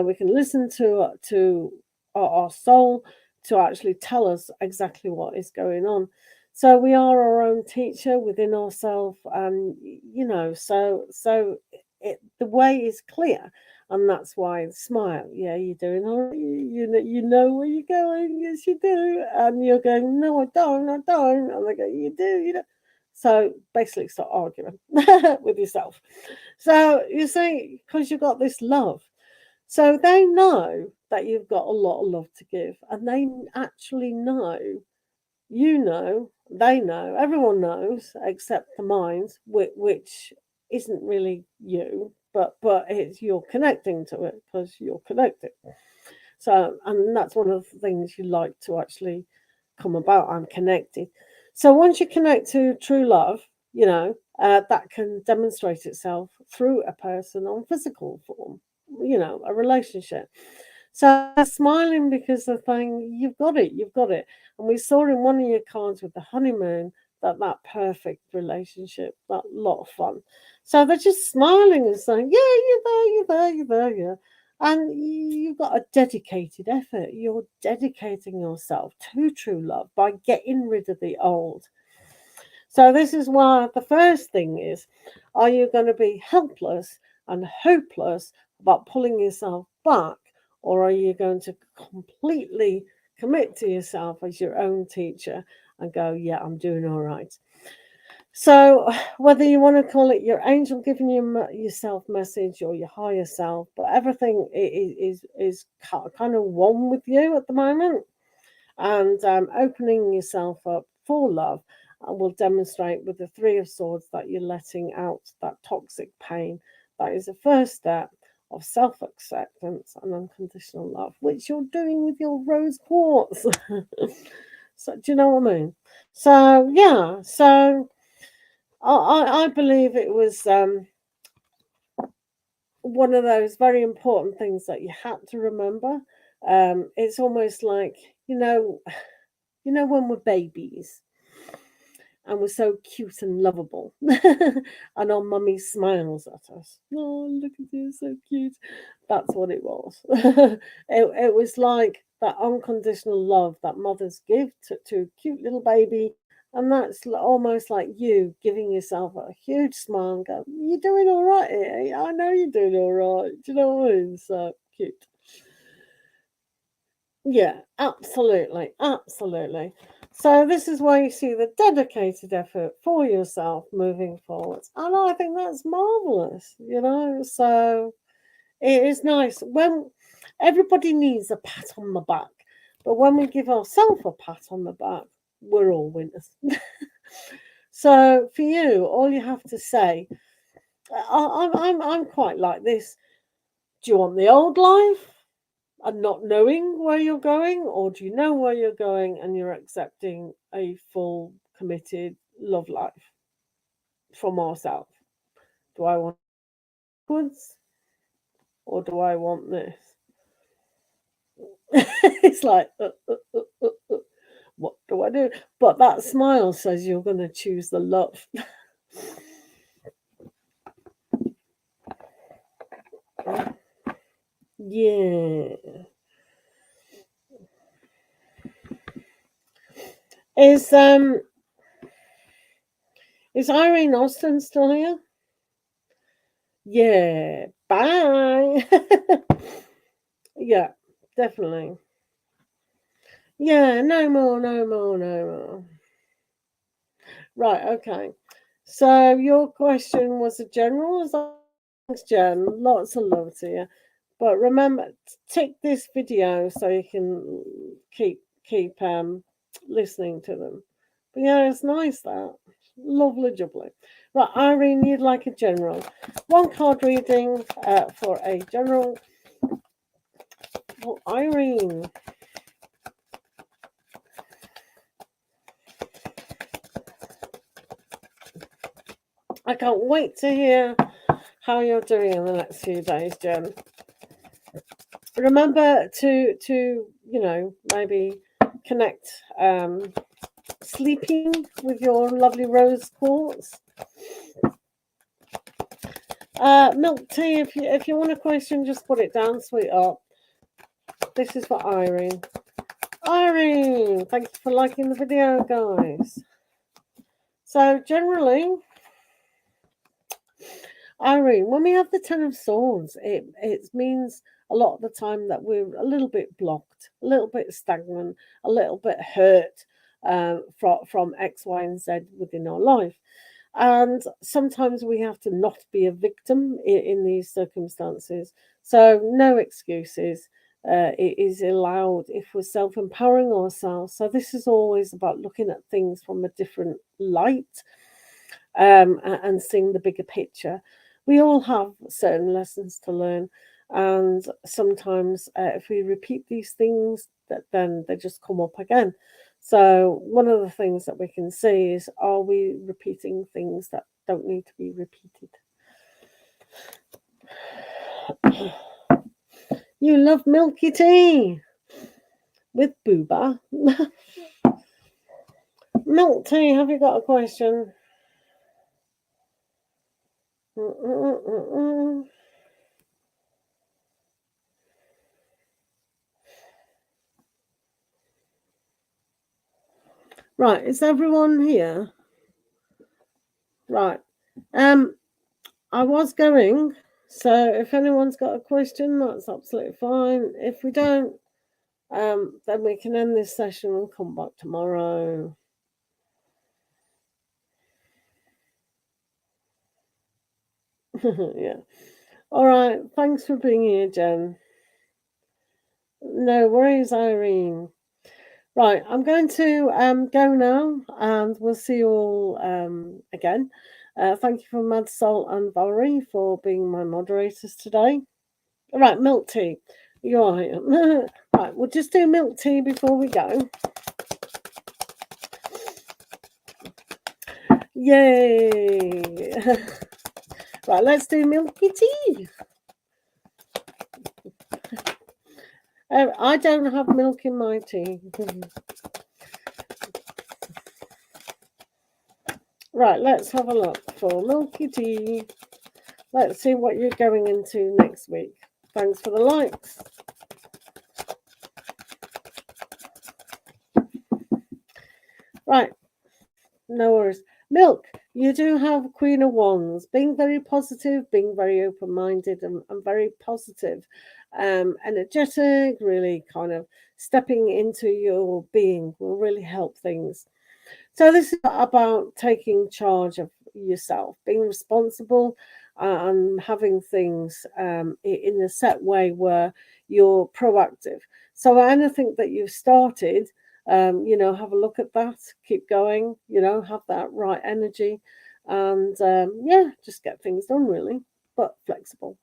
We can listen to our soul to actually tell us exactly what is going on. So we are our own teacher within ourselves, and the way is clear, and that's why smile. Yeah, you're doing all right. You know where you're going. Yes, you do. And you're going, no, I don't. And they go, you do, you know. So basically, start arguing with yourself. So you say, because you've got this love. So they know that you've got a lot of love to give, and they actually know, they know, everyone knows except the mind, which isn't really you, but it's you're connecting to it because you're connected. So, and that's one of the things you like to actually come about. I'm connected. So once you connect to true love, that can demonstrate itself through a person on physical form, a relationship. So they're smiling because they're saying, you've got it. And we saw in one of your cards with the honeymoon that perfect relationship, that lot of fun. So they're just smiling and saying, yeah, you're there, yeah. And you've got a dedicated effort. You're dedicating yourself to true love by getting rid of the old. So this is why the first thing is, are you going to be helpless and hopeless about pulling yourself back, or are you going to completely commit to yourself as your own teacher and go, yeah, I'm doing all right? So whether you want to call it your angel giving you yourself message or your higher self, but everything is kind of one with you at the moment, and opening yourself up for love will demonstrate with the Three of Swords that you're letting out that toxic pain. That is the first step of self acceptance and unconditional love, which you're doing with your rose quartz. So, do you know what I mean? So, yeah, so I believe it was one of those very important things that you had to remember. It's almost like, when we're babies and we're so cute and lovable, and our mummy smiles at us. Oh, look at you, so cute. That's what it was. It was like that unconditional love that mothers give to a cute little baby. And that's almost like you giving yourself a huge smile and go, you're doing all right here. I know you're doing all right. Do you know what I mean? So cute. Yeah, absolutely, absolutely. So this is why you see the dedicated effort for yourself moving forward, and I think that's marvelous. So it is nice when everybody needs a pat on the back, but when we give ourselves a pat on the back, we're all winners. So for you, all you have to say, I'm quite like this. Do you want the old life and not knowing where you're going, or do you know where you're going and you're accepting a full, committed love life from ourselves? Do I want goods or do I want this? It's like, what do I do? But that smile says you're going to choose the love. Yeah. Is um is Irene Austin still here? Yeah. Bye. Yeah, definitely. Yeah, no more, no more, no more. Right, okay. So your question was a general. Thanks, Jen. Lots of love to you. But remember, tick this video so you can keep listening to them. But yeah, it's nice that. Lovely jubbly. Right, Irene, you'd like a general. One card reading for a general. Well, Irene. I can't wait to hear how you're doing in the next few days, Jen. Remember to maybe connect sleeping with your lovely rose quartz. Milk tea. If you want a question, just put it down, sweetheart. This is for Irene. Irene, thank you for liking the video, guys. So generally, Irene, when we have the Ten of Swords, it means a lot of the time that we're a little bit blocked, a little bit stagnant, a little bit hurt from X, Y, and Z within our life. And sometimes we have to not be a victim in these circumstances. So, no excuses. It is allowed if we're self empowering ourselves. So, this is always about looking at things from a different light and seeing the bigger picture. We all have certain lessons to learn, and sometimes if we repeat these things, then they just come up again. So one of the things that we can see is, are we repeating things that don't need to be repeated? You love milky tea with booba. Milk tea, have you got a question? Right, is everyone here? Right. I was going, so if anyone's got a question, that's absolutely fine. If we don't, then we can end this session and come back tomorrow. Yeah. All right. Thanks for being here, Jen. No worries, Irene. Right, I'm going to go now, and we'll see you all again. Thank you for Mad Sol and Valerie for being my moderators today. All right, milk tea. You're right. Right, we'll just do milk tea before we go. Yay! Right, let's do milky tea. I don't have milk in my tea. Right, let's have a look for milky tea. Let's see what you're going into next week. Thanks for the likes. Right, no worries. Milk, You do have Queen of Wands, being very positive, being very open minded, and very positive, energetic, really kind of stepping into your being will really help things. So this is about taking charge of yourself, being responsible, and having things in a set way where you're proactive. So anything that you've started, have a look at that, keep going, have that right energy, and yeah, just get things done really, but flexible,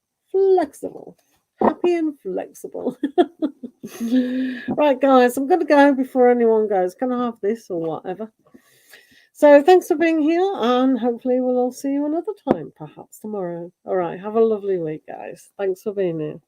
happy and flexible. Right, guys, I'm going to go before anyone goes. Can I have this or whatever? So thanks for being here, and hopefully we'll all see you another time, perhaps tomorrow. All right, have a lovely week, guys. Thanks for being here.